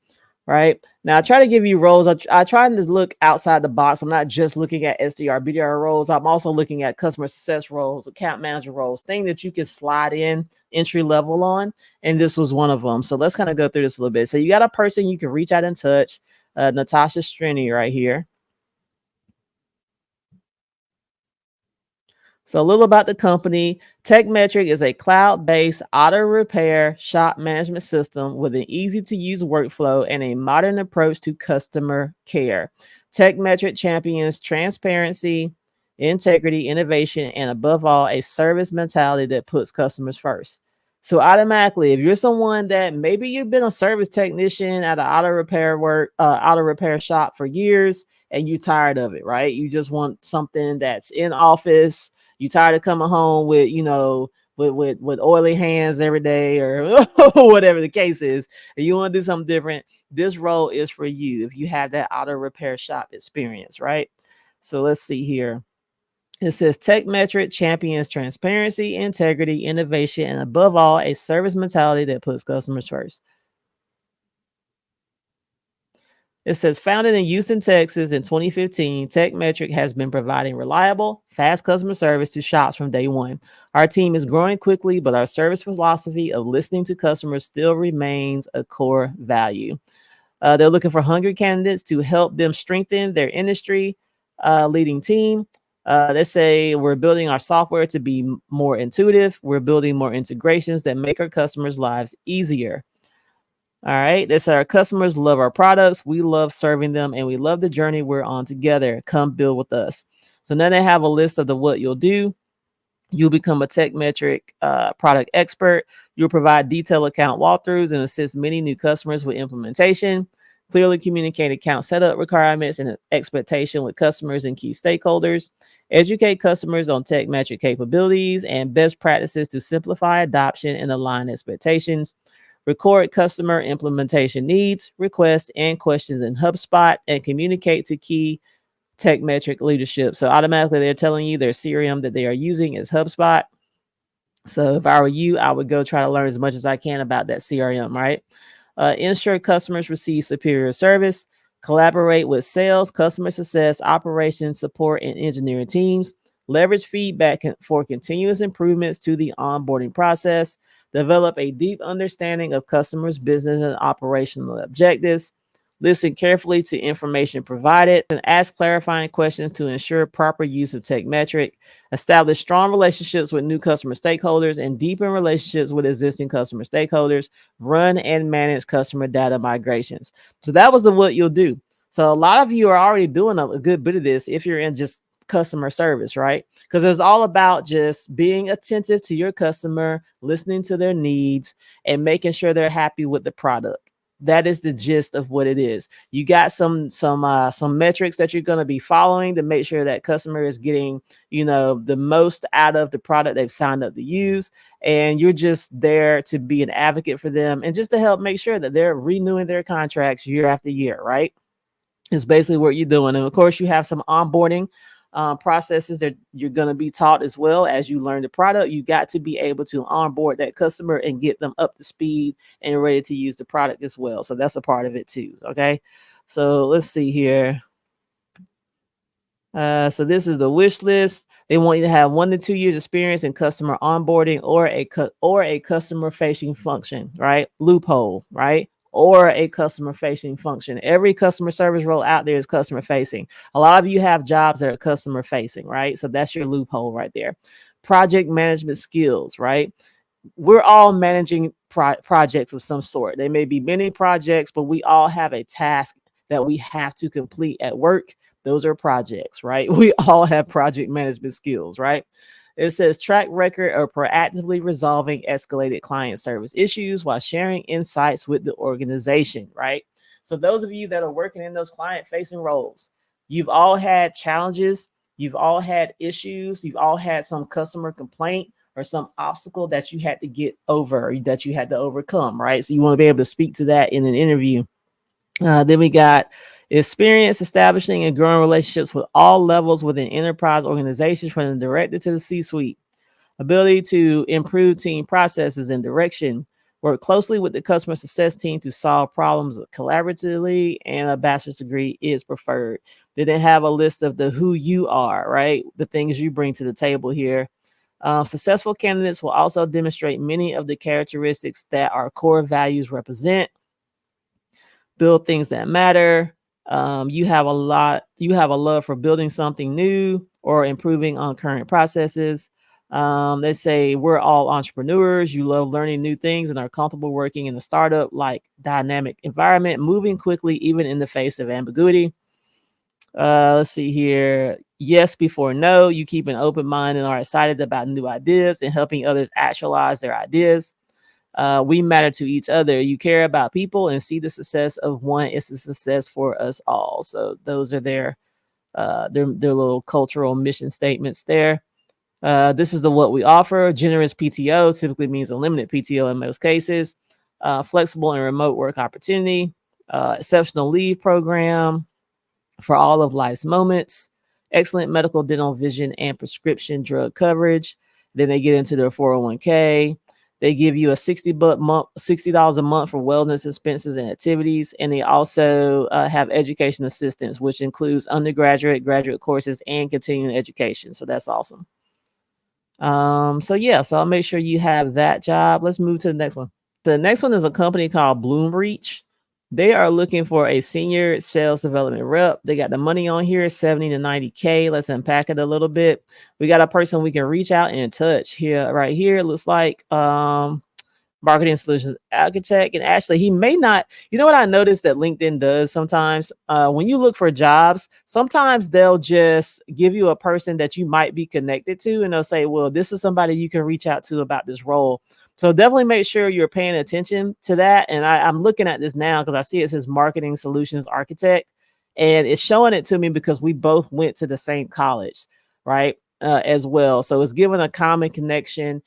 Right now, I try to give you roles. I try to look outside the box. I'm not just looking at SDR, BDR roles. I'm also looking at customer success roles, account manager roles, things that you can slide in entry level on. And this was one of them. So let's kind of go through this a little bit. So you got a person you can reach out and touch, Natasha Strini right here. So a little about the company. TechMetric is a cloud-based auto repair shop management system with an easy-to-use workflow and a modern approach to customer care. TechMetric champions transparency, integrity, innovation, and above all, a service mentality that puts customers first. So automatically, if you're someone that maybe you've been a service technician at an auto repair shop for years, and you're tired of it, right? You just want something that's in office. You tired of coming home with, with oily hands every day or whatever the case is, and you want to do something different. This role is for you if you have that auto repair shop experience, right? So let's see here. It says TechMetric champions transparency, integrity, innovation, and above all, a service mentality that puts customers first. It says founded in Houston, Texas in 2015, TechMetric has been providing reliable, fast customer service to shops from day one. Our team is growing quickly, but our service philosophy of listening to customers still remains a core value. They're looking for hungry candidates to help them strengthen their industry leading team. They say we're building our software to be more intuitive. We're building more integrations that make our customers' lives easier. All right. They say our customers love our products. We love serving them and we love the journey we're on together. Come build with us. So now they have a list of what you'll do. You'll become a TechMetric product expert. You'll provide detailed account walkthroughs and assist many new customers with implementation. Clearly communicate account setup requirements and expectation with customers and key stakeholders. Educate customers on TechMetric capabilities and best practices to simplify adoption and align expectations. Record customer implementation needs, requests, and questions in HubSpot and communicate to key TechMetric leadership. So automatically they're telling you their CRM that they are using is HubSpot. So if I were you, I would go try to learn as much as I can about that CRM, right? Ensure customers receive superior service. Collaborate with sales, customer success, operations, support, and engineering teams. Leverage feedback for continuous improvements to the onboarding process. Develop a deep understanding of customers' business and operational objectives. Listen carefully to information provided and ask clarifying questions to ensure proper use of TechMetric. Establish strong relationships with new customer stakeholders and deepen relationships with existing customer stakeholders. Run and manage customer data migrations. So that was what you'll do. So a lot of you are already doing a good bit of this if you're in just customer service, right? Because it's all about just being attentive to your customer, listening to their needs, and making sure they're happy with the product. That is the gist of what it is. You got some metrics that you're going to be following to make sure that customer is getting, the most out of the product they've signed up to use. And you're just there to be an advocate for them and just to help make sure that they're renewing their contracts year after year, right? Is basically what you're doing. And of course, you have some onboarding processes that you're going to be taught as well as you learn the product. You got to be able to onboard that customer and get them up to speed and ready to use the product as well. So that's a part of it too. Okay. So let's see here. So this is the wish list. They want you to have 1 to 2 years experience in customer onboarding or a customer facing function, right? Loophole, right? Or a customer facing function. Every customer service role out there is customer facing. A lot of you have jobs that are customer facing, right? So that's your loophole right there. Project management skills, right? We're all managing projects of some sort. They may be many projects, but we all have a task that we have to complete at work. Those are projects, right? We all have project management skills, right? It says track record of proactively resolving escalated client service issues while sharing insights with the organization, right? So those of you that are working in those client facing roles, you've all had challenges, you've all had issues, you've all had some customer complaint or some obstacle that you had to get over, that you had to overcome, right? So you want to be able to speak to that in an interview. Then we got experience establishing and growing relationships with all levels within enterprise organizations, from the director to the C-suite. Ability to improve team processes and direction. Work closely with the customer success team to solve problems collaboratively, and a bachelor's degree is preferred. They didn't have a list of the who you are, right? The things you bring to the table here. Successful candidates will also demonstrate many of the characteristics that our core values represent. Build things that matter. You have a love for building something new or improving on current processes. They say we're all entrepreneurs. You love learning new things and are comfortable working in a startup like dynamic environment, moving quickly even in the face of ambiguity. Let's see here. Yes before no. You keep an open mind and are excited about new ideas and helping others actualize their ideas. We matter to each other. You care about people and see the success of one is a success for us all. So those are their little cultural mission statements there. This is what we offer. Generous PTO typically means unlimited PTO in most cases. Flexible and remote work opportunity. Exceptional leave program for all of life's moments. Excellent medical, dental, vision, and prescription drug coverage. Then they get into their 401k. They give you a $60 a month for wellness expenses and activities. And they also have education assistance, which includes undergraduate, graduate courses, and continuing education. So that's awesome. So I'll make sure you have that job. Let's move to the next one. The next one is a company called Bloomreach. They are looking for a senior sales development rep. They got the money on here, 70 to 90K. Let's unpack it a little bit. We got a person we can reach out and touch here. Right here, it looks like marketing solutions architect. And actually, he may not, you know what I noticed that LinkedIn does sometimes? When you look for jobs, sometimes they'll just give you a person that you might be connected to, and they'll say, well, this is somebody you can reach out to about this role. So definitely make sure you're paying attention to that. And I'm looking at this now because I see it says marketing solutions architect, and it's showing it to me because we both went to the same college, right? As well. So it's giving a common connection.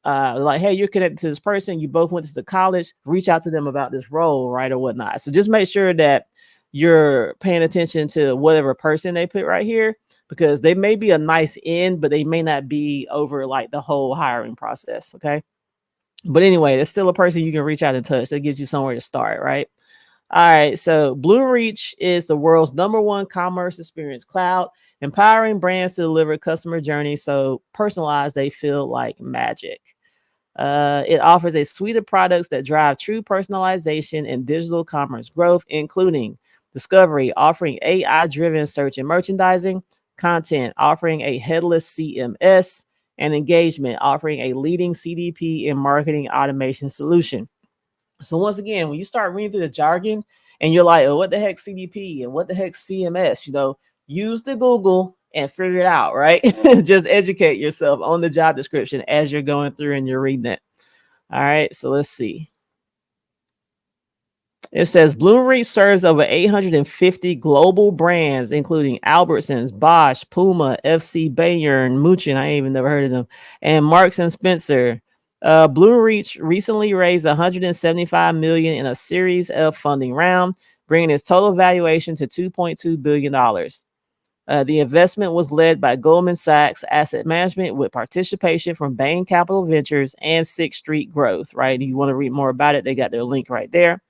Like, hey, you're connected to this person. You both went to the college. Reach out to them about this role, right, or whatnot. So just make sure that you're paying attention to whatever person they put right here, because they may be a nice in, but they may not be over like the whole hiring process. Okay. But anyway, there's still a person you can reach out and touch. That gives you somewhere to start, right? All right. So Bloomreach is the world's #1 commerce experience cloud, empowering brands to deliver customer journeys so personalized they feel like magic. It offers a suite of products that drive true personalization and digital commerce growth, including discovery, offering AI-driven search and merchandising, content, offering a headless CMS, and engagement, offering a leading CDP and marketing automation solution. So once again, when you start reading through the jargon and you're like, oh, what the heck CDP and what the heck CMS, use the Google and figure it out, right? Just educate yourself on the job description as you're going through and you're reading it. All right, so let's see. It says Bloomreach serves over 850 global brands, including Albertsons, Bosch, Puma, FC Bayern, Muchen, I ain't even never heard of them, and Marks and Spencer. Bloomreach recently raised $175 million in a Series F funding round, bringing its total valuation to $2.2 billion. The investment was led by Goldman Sachs Asset Management with participation from Bain Capital Ventures and Sixth Street Growth, right? And you want to read more about it, they got their link right there.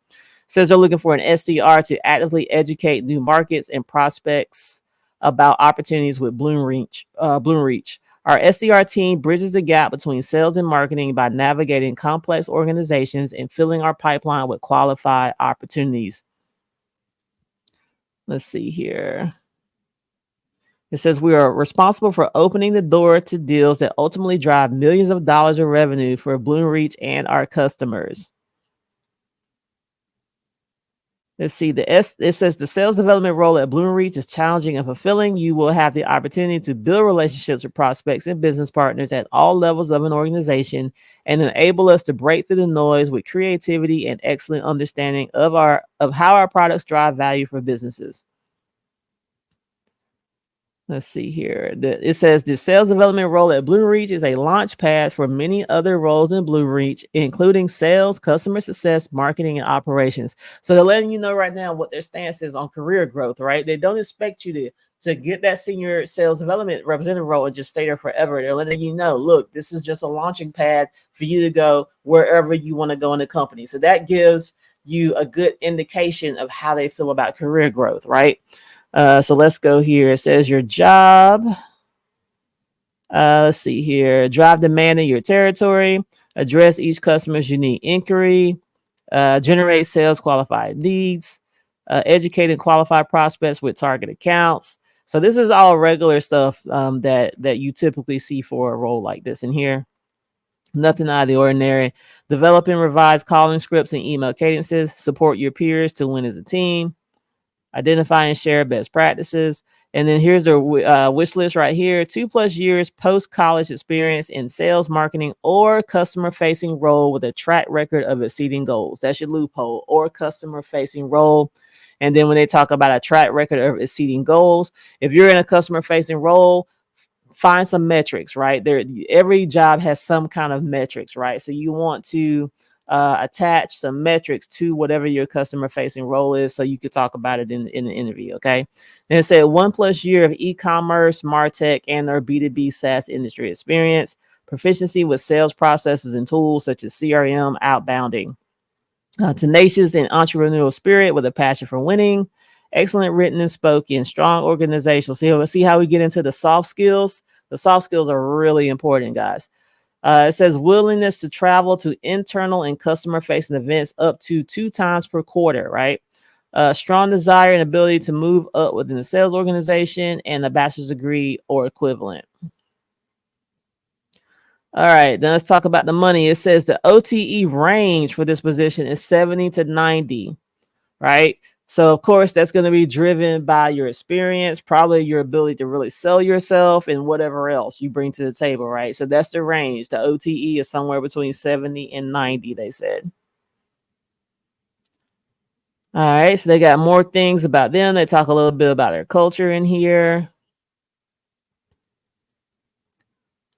Says they're looking for an SDR to actively educate new markets and prospects about opportunities with Bloomreach. Our SDR team bridges the gap between sales and marketing by navigating complex organizations and filling our pipeline with qualified opportunities. Let's see here. It says we are responsible for opening the door to deals that ultimately drive millions of dollars of revenue for Bloomreach and our customers. Let's see. It says the sales development role at Bloomreach is challenging and fulfilling. You will have the opportunity to build relationships with prospects and business partners at all levels of an organization and enable us to break through the noise with creativity and excellent understanding of how our products drive value for businesses. Let's see here. It says the sales development role at Bloomreach is a launch pad for many other roles in Bloomreach, including sales, customer success, marketing, and operations. So they're letting you know right now what their stance is on career growth, right? They don't expect you to get that senior sales development representative role and just stay there forever. They're letting you know, look, this is just a launching pad for you to go wherever you want to go in the company. So that gives you a good indication of how they feel about career growth, right? So let's go here. It says your job. Let's see here. Drive demand in your territory. Address each customer's unique inquiry. Generate sales qualified leads. Educate and qualify prospects with target accounts. So this is all regular stuff that you typically see for a role like this in here. Nothing out of the ordinary. Develop and revise calling scripts and email cadences. Support your peers to win as a team. Identify and share best practices. And then here's their wish list right here. 2+ years post-college experience in sales, marketing, or customer-facing role with a track record of exceeding goals. That's your loophole, or customer-facing role. And then when they talk about a track record of exceeding goals, if you're in a customer-facing role, find some metrics, right? Every job has some kind of metrics, right? So you want to attach some metrics to whatever your customer facing role is so you could talk about it in the interview. Okay. And it said 1+ year of e-commerce, MarTech, and or B2B SaaS industry experience, proficiency with sales processes and tools such as CRM, outbounding, tenacious and entrepreneurial spirit with a passion for winning, excellent written and spoken, strong organizational. See how we get into the soft skills. The soft skills are really important, guys. It says willingness to travel to internal and customer facing events up to 2 times per quarter, right? Strong desire and ability to move up within the sales organization and a bachelor's degree or equivalent. All right, then let's talk about the money. It says the OTE range for this position is 70 to 90, right? So, of course, that's going to be driven by your experience, probably your ability to really sell yourself and whatever else you bring to the table, right? So that's the range. The OTE is somewhere between 70 and 90, they said. All right, so they got more things about them. They talk a little bit about their culture in here.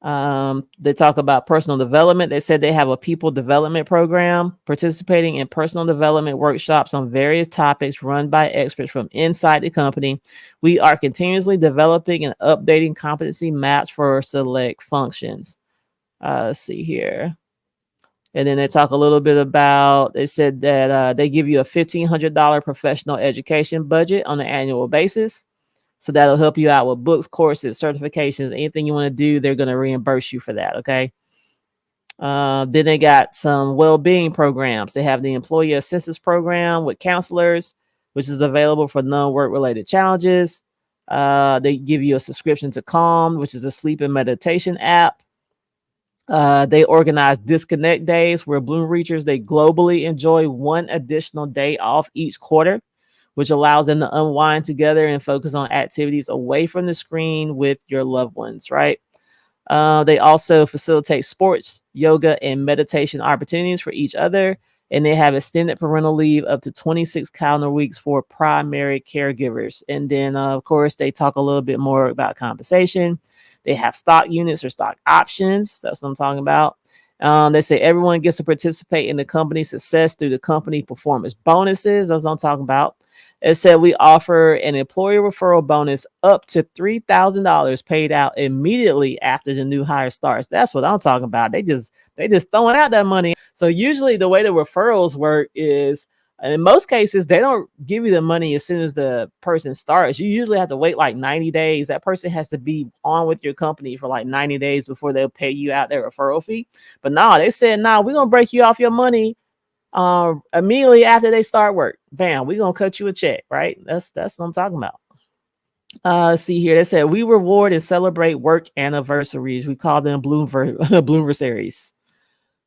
They talk about personal development. They said they have a people development program, participating in personal development workshops on various topics run by experts from inside the company. We are continuously developing and updating competency maps for select functions. Let's see here. And then they talk a little bit about, they said that they give you a $1,500 professional education budget on an annual basis. So that'll help you out with books, courses, certifications, anything you want to do, they're going to reimburse you for that. Okay. Then they got some well-being programs. They have the employee assistance program with counselors, which is available for non-work related challenges. They give you a subscription to Calm, which is a sleep and meditation app. They organize disconnect days where Bloomreachers, they globally enjoy 1 additional day off each quarter, which allows them to unwind together and focus on activities away from the screen with your loved ones, right? They also facilitate sports, yoga, and meditation opportunities for each other. And they have extended parental leave up to 26 calendar weeks for primary caregivers. And then, of course, they talk a little bit more about compensation. They have stock units or stock options. That's what I'm talking about. They say everyone gets to participate in the company's success through the company performance bonuses. That's what I'm talking about. It said we offer an employee referral bonus up to $3,000 paid out immediately after the new hire starts. That's what I'm talking about. They just throwing out that money. So usually the way the referrals work is, in most cases, they don't give you the money as soon as the person starts. You usually have to wait like 90 days. That person has to be on with your company for like 90 days before they'll pay you out their referral fee. But no, they said, no, we're going to break you off your money immediately after they start work. Bam, we're going to cut you a check, right? That's what I'm talking about. See here, they said we reward and celebrate work anniversaries. We call them Bloomversaries.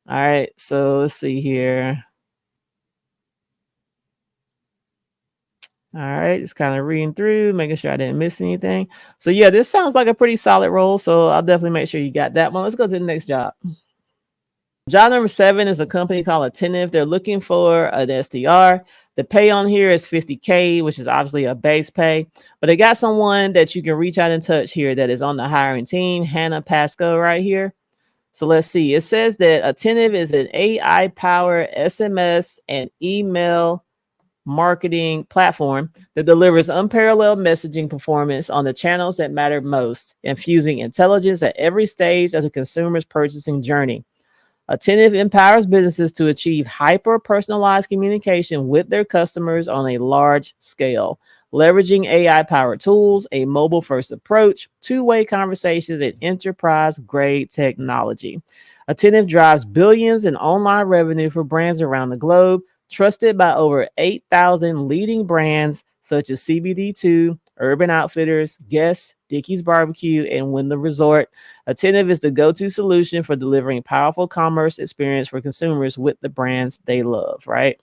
All right, so let's see here. All right, just kind of reading through, making sure I didn't miss anything. So yeah, this sounds like a pretty solid role. So I'll definitely make sure you got that one. Let's go to the next job. Job number 7 is a company called Attentive. They're looking for an SDR. The pay on here is $50K, which is obviously a base pay, but they got someone that you can reach out and touch here that is on the hiring team, Hannah Pasco right here. So let's see. It says that Attentive is an AI-powered SMS and email marketing platform that delivers unparalleled messaging performance on the channels that matter most, infusing intelligence at every stage of the consumer's purchasing journey. Attentive empowers businesses to achieve hyper-personalized communication with their customers on a large scale, leveraging AI-powered tools, a mobile-first approach, two-way conversations, and enterprise-grade technology. Attentive drives billions in online revenue for brands around the globe, trusted by over 8,000 leading brands such as CBD2, Urban Outfitters, Guess, Dickey's Barbecue, and Wyndham Resort. Attentive is the go-to solution for delivering powerful commerce experience for consumers with the brands they love, right?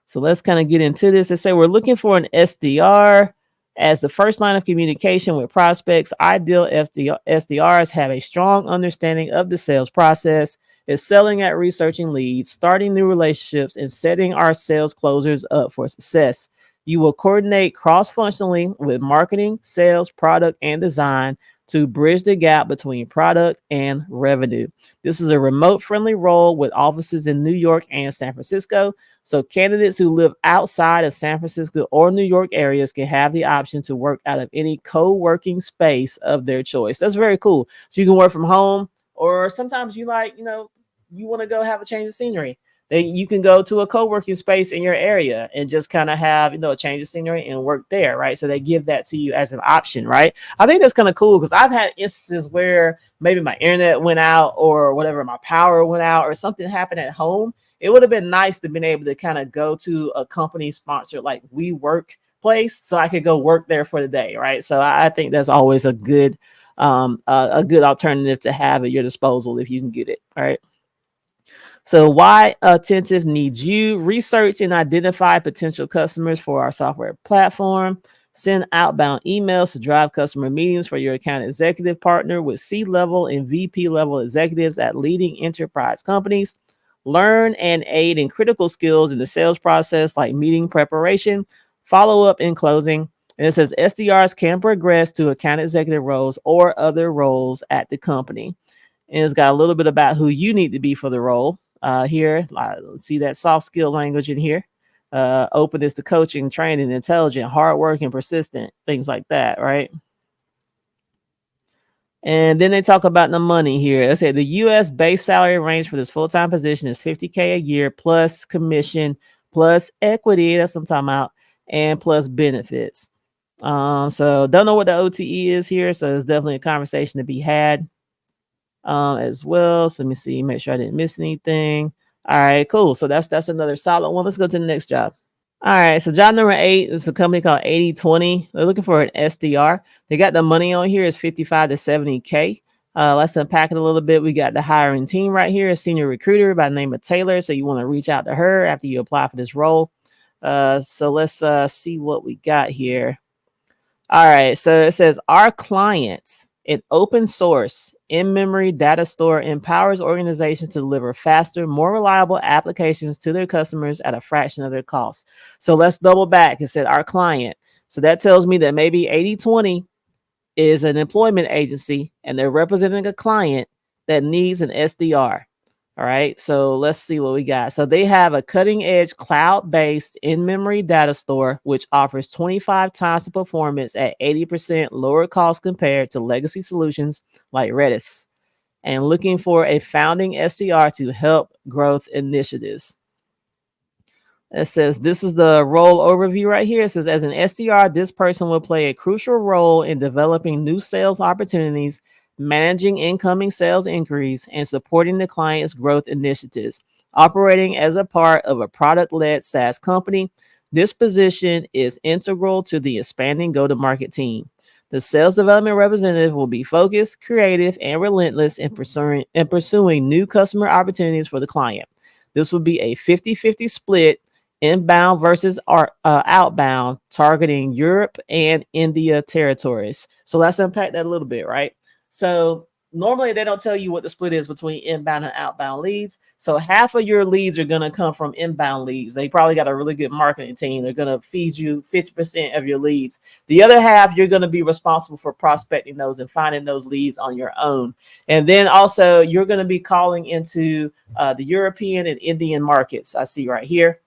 So let's kind of get into this. They say we're looking for an SDR as the first line of communication with prospects. Ideal SDRs have a strong understanding of the sales process, excelling at researching leads, starting new relationships, and setting our sales closers up for success. You will coordinate cross-functionally with marketing, sales, product, and design to bridge the gap between product and revenue. This is a remote-friendly role with offices in New York and San Francisco. So candidates who live outside of San Francisco or New York areas can have the option to work out of any co-working space of their choice. That's very cool. So you can work from home, or sometimes you you want to go have a change of scenery. Then you can go to a co-working space in your area and just kind of have, a change of scenery and work there, right? So they give that to you as an option, right? I think that's kind of cool because I've had instances where maybe my internet went out or whatever, my power went out or something happened at home. It would have been nice to been able to kind of go to a company sponsored like WeWork place so I could go work there for the day, right? So I think that's always a good alternative to have at your disposal if you can get it, all right? So why Attentive needs you? Research and identify potential customers for our software platform. Send outbound emails to drive customer meetings for your account executive partner with C-level and VP level executives at leading enterprise companies. Learn and aid in critical skills in the sales process like meeting preparation, follow-up, and closing. And it says SDRs can progress to account executive roles or other roles at the company. And it's got a little bit about who you need to be for the role. Here, see that soft skill language in here. Openness to coaching, training, intelligent, hardworking, persistent, things like that, right? And then they talk about the money here. They say the U.S. base salary range for this full-time position is $50K a year plus commission plus equity. That's what I'm talking about, and plus benefits. So don't know what the OTE is here. So it's definitely a conversation to be had as well. So let me see, make sure I didn't miss anything. All right, cool. So that's another solid one. Let's go to the next job. All right, so job number 8 is a company called 8020. They're looking for an SDR. They got the money on here is 55 to 70K. Let's unpack it a little bit. We got the hiring team right here, a senior recruiter by the name of Taylor. So you want to reach out to her after you apply for this role. So let's see what we got here. All right, so it says our client, an open source in-memory data store, empowers organizations to deliver faster, more reliable applications to their customers at a fraction of their cost. So let's double back. It said our client. So that tells me that maybe 8020 is an employment agency and they're representing a client that needs an SDR. All right, so let's see what we got. So they have a cutting edge cloud based in memory data store, which offers 25 times the performance at 80% lower cost compared to legacy solutions like Redis, and looking for a founding SDR to help growth initiatives. It says this is the role overview right here. It says, as an SDR, this person will play a crucial role in developing new sales opportunities, managing incoming sales inquiries, and supporting the client's growth initiatives. Operating as a part of a product led SaaS company, this position is integral to the expanding go to market team. The sales development representative will be focused, creative, and relentless in pursuing new customer opportunities for the client. This will be a 50-50 split, inbound versus outbound, targeting Europe and India territories. So let's unpack that a little bit, right? So normally they don't tell you what the split is between inbound and outbound leads. So half of your leads are going to come from inbound leads. They probably got a really good marketing team. They're going to feed you 50% of your leads. The other half, you're going to be responsible for prospecting those and finding those leads on your own. And then also you're going to be calling into the European and Indian markets. I see right here.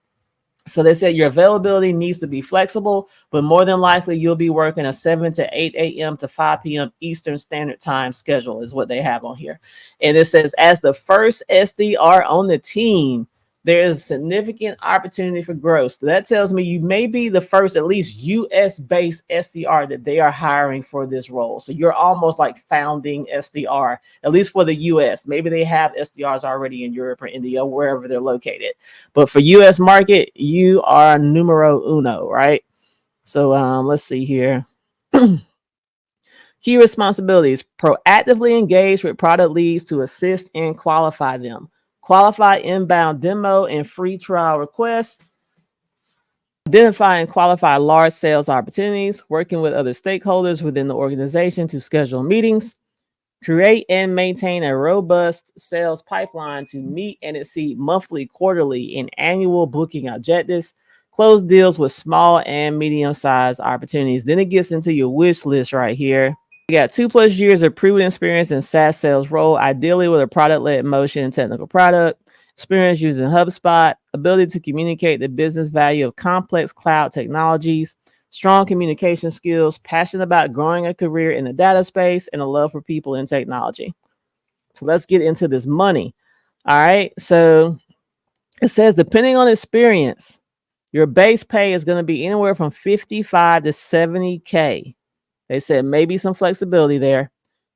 So they said your availability needs to be flexible, but more than likely you'll be working a 7 to 8 a.m. to 5 p.m. Eastern Standard Time schedule is what they have on here. And it says, as the first SDR on the team, there is significant opportunity for growth. So that tells me you may be the first, at least US-based SDR that they are hiring for this role. So you're almost like founding SDR, at least for the US. Maybe they have SDRs already in Europe or India, wherever they're located. But for US market, you are numero uno, right? So let's see here. Key responsibilities: proactively engage with product leads to assist and qualify them. Qualify inbound demo and free trial requests. Identify and qualify large sales opportunities. Working with other stakeholders within the organization to schedule meetings. Create and maintain a robust sales pipeline to meet and exceed monthly, quarterly, and annual booking objectives. Close deals with small and medium-sized opportunities. Then it gets into your wish list right here. You got 2+ years of proven experience in SaaS sales role, ideally with a product-led motion and technical product. Experience using HubSpot. Ability to communicate the business value of complex cloud technologies. Strong communication skills, passionate about growing a career in the data space, and a love for people and technology. So let's get into this money. All right. So it says, depending on experience, your base pay is going to be anywhere from 55 to 70K. They said maybe some flexibility there,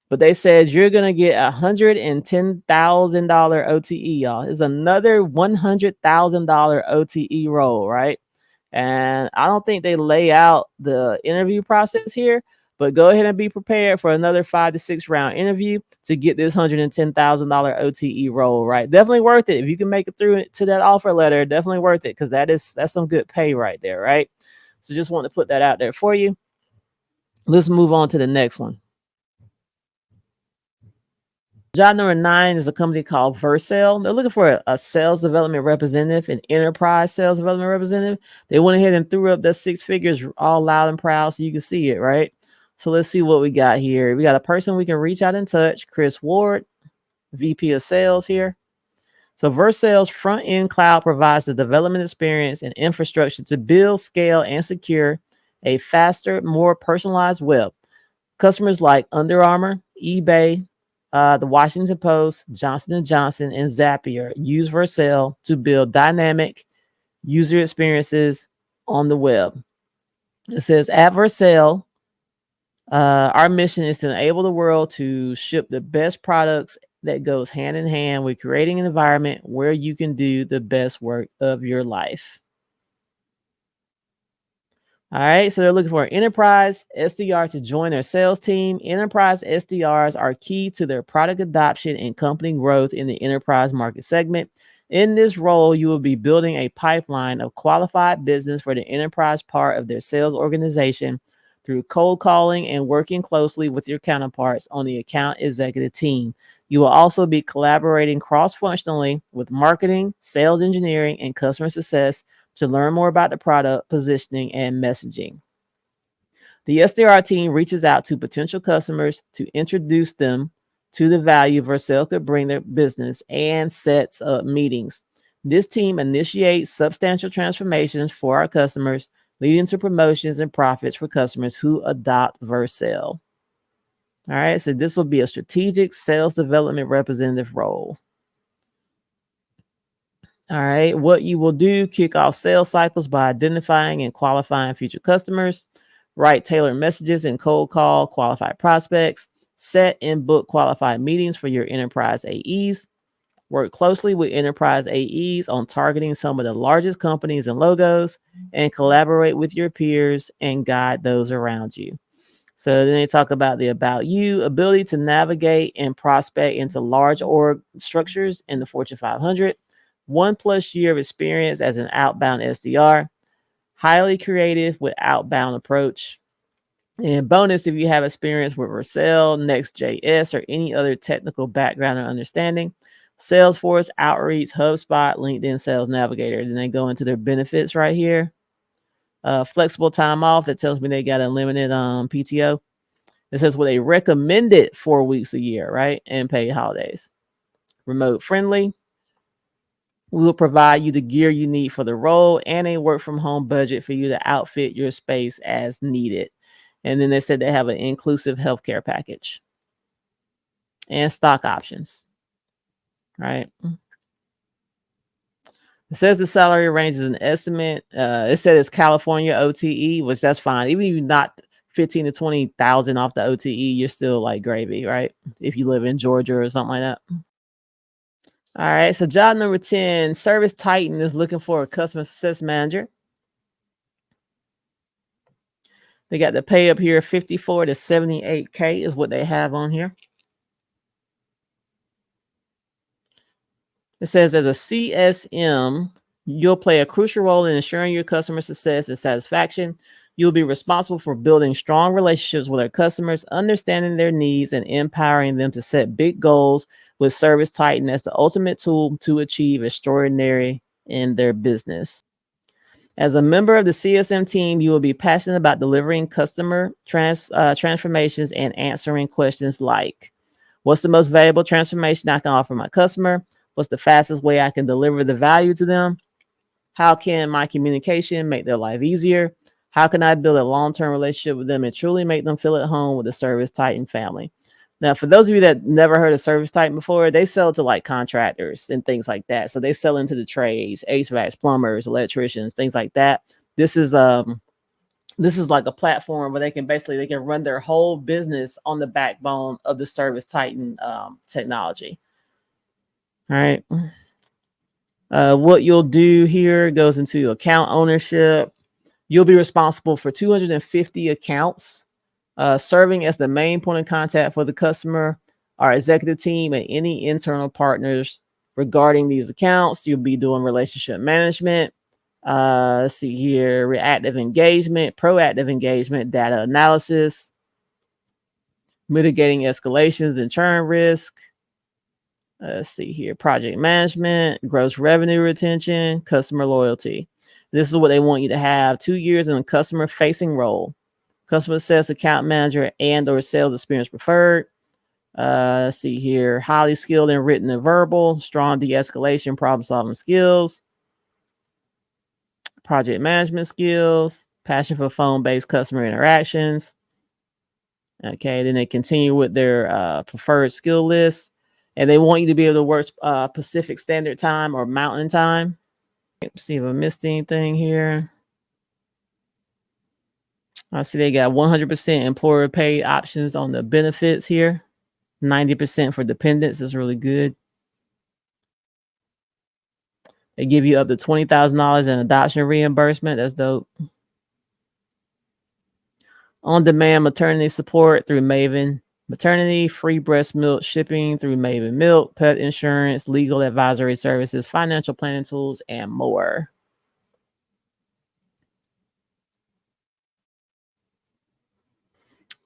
but they said you're going to get $110,000 OTE, y'all. It's another $100,000 OTE role, right? And I don't think they lay out the interview process here, but go ahead and be prepared for another 5 to 6 round interview to get this $110,000 OTE role, right? Definitely worth it. If you can make it through to that offer letter, definitely worth it, because that's some good pay right there, right? So just want to put that out there for you. Let's move on to the next one. Job number 9 is a company called Vercel. They're looking for a sales development representative, an enterprise sales development representative. They went ahead and threw up their 6 figures all loud and proud so you can see it, right? So let's see what we got here. We got a person we can reach out and touch, Chris Ward, VP of Sales here. So Vercel's front-end cloud provides the development experience and infrastructure to build, scale, and secure a faster, more personalized web. Customers like Under Armour, eBay, the Washington Post, Johnson & Johnson, and Zapier use Vercel to build dynamic user experiences on the web. It says, at Vercel, our mission is to enable the world to ship the best products that goes hand in hand with creating an environment where you can do the best work of your life. All right, so they're looking for an enterprise SDR to join their sales team. Enterprise SDRs are key to their product adoption and company growth in the enterprise market segment. In this role, you will be building a pipeline of qualified business for the enterprise part of their sales organization through cold calling and working closely with your counterparts on the account executive team. You will also be collaborating cross-functionally with marketing, sales engineering, and customer success to learn more about the product, positioning, and messaging. The SDR team reaches out to potential customers to introduce them to the value Vercel could bring their business and sets up meetings. This team initiates substantial transformations for our customers, leading to promotions and profits for customers who adopt Vercel. All right, so this will be a strategic sales development representative role. All right, what you will do, kick off sales cycles by identifying and qualifying future customers, write tailored messages and cold call qualified prospects, set and book qualified meetings for your enterprise AEs, work closely with enterprise AEs on targeting some of the largest companies and logos, and collaborate with your peers and guide those around you. So then they talk about the about you, ability to navigate and prospect into large org structures in the Fortune 500, 1+ year of experience as an outbound SDR, highly creative with outbound approach. And bonus, if you have experience with Vercel, Next.js, or any other technical background or understanding, Salesforce, Outreach, HubSpot, LinkedIn Sales Navigator. Then they go into their benefits right here. Flexible time off, that tells me they got unlimited PTO. It says with a recommended 4 weeks a year, right? And paid holidays. Remote friendly. We will provide you the gear you need for the role and a work from home budget for you to outfit your space as needed. And then they said they have an inclusive healthcare package and stock options, right? It says the salary range is an estimate. It said it's California OTE, which that's fine. Even if you're not 15 to 20,000 off the OTE, you're still like gravy, right? If you live in Georgia or something like that. All right. So job number 10, Service Titan is looking for a customer success manager. They got the pay up here, 54 to 78K is what they have on here. It says as a CSM, you'll play a crucial role in ensuring your customer success and satisfaction. You'll be responsible for building strong relationships with our customers, understanding their needs, and empowering them to set big goals with Service Titan as the ultimate tool to achieve extraordinary in their business. As a member of the CSM team, you will be passionate about delivering customer transformations and answering questions like, what's the most valuable transformation I can offer my customer? What's the fastest way I can deliver the value to them? How can my communication make their life easier? How can I build a long-term relationship with them and truly make them feel at home with the Service Titan family? Now, for those of you that never heard of Service Titan before, they sell to like contractors and things like that. So they sell into the trades, HVACs, plumbers, electricians, things like that. This is like a platform where they can run their whole business on the backbone of the Service Titan technology. All right. What you'll do here goes into account ownership. You'll be responsible for 250 accounts, serving as the main point of contact for the customer, our executive team, and any internal partners regarding these accounts. You'll be doing relationship management. Let's see here, reactive engagement, proactive engagement, data analysis, mitigating escalations and churn risk. Let's see here, project management, gross revenue retention, customer loyalty. This is what they want you to have: 2 years in a customer facing role, customer success account manager and or sales experience preferred. Let's see here, highly skilled in written and verbal, strong de-escalation problem solving skills, project management skills, passion for phone-based customer interactions. Okay, then they continue with their preferred skill list. And they want you to be able to work Pacific Standard Time or Mountain Time. Let's see if I missed anything here. I see they got 100% employer paid options on the benefits here. 90% for dependents is really good. They give you up to $20,000 in adoption reimbursement. That's dope. On-demand maternity support through Maven Maternity, free breast milk shipping through Maven Milk, pet insurance, legal advisory services, financial planning tools, and more.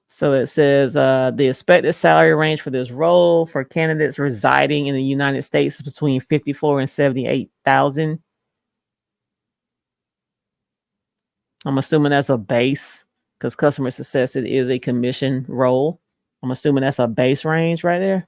So it says the expected salary range for this role for candidates residing in the United States is between 54 and 78,000. I'm assuming that's a base because customer success, it is a commission role. I'm assuming that's a base range right there.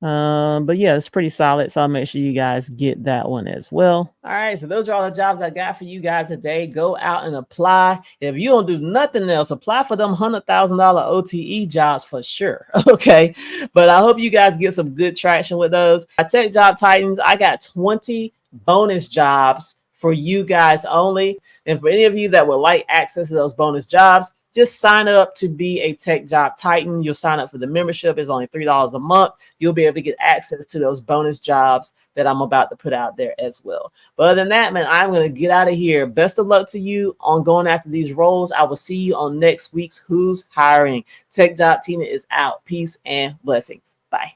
But yeah, it's pretty solid. So I'll make sure you guys get that one as well. All right. So those are all the jobs I got for you guys today. Go out and apply. If you don't do nothing else, apply for them $100,000 OTE jobs for sure. Okay. But I hope you guys get some good traction with those. I Tech Job Titans, I got 20 bonus jobs for you guys only. And for any of you that would like access to those bonus jobs, just sign up to be a Tech Job Titan. You'll sign up for the membership. It's only $3 a month. You'll be able to get access to those bonus jobs that I'm about to put out there as well. But other than that, man, I'm going to get out of here. Best of luck to you on going after these roles. I will see you on next week's Who's Hiring. Tech Job Tina is out. Peace and blessings. Bye.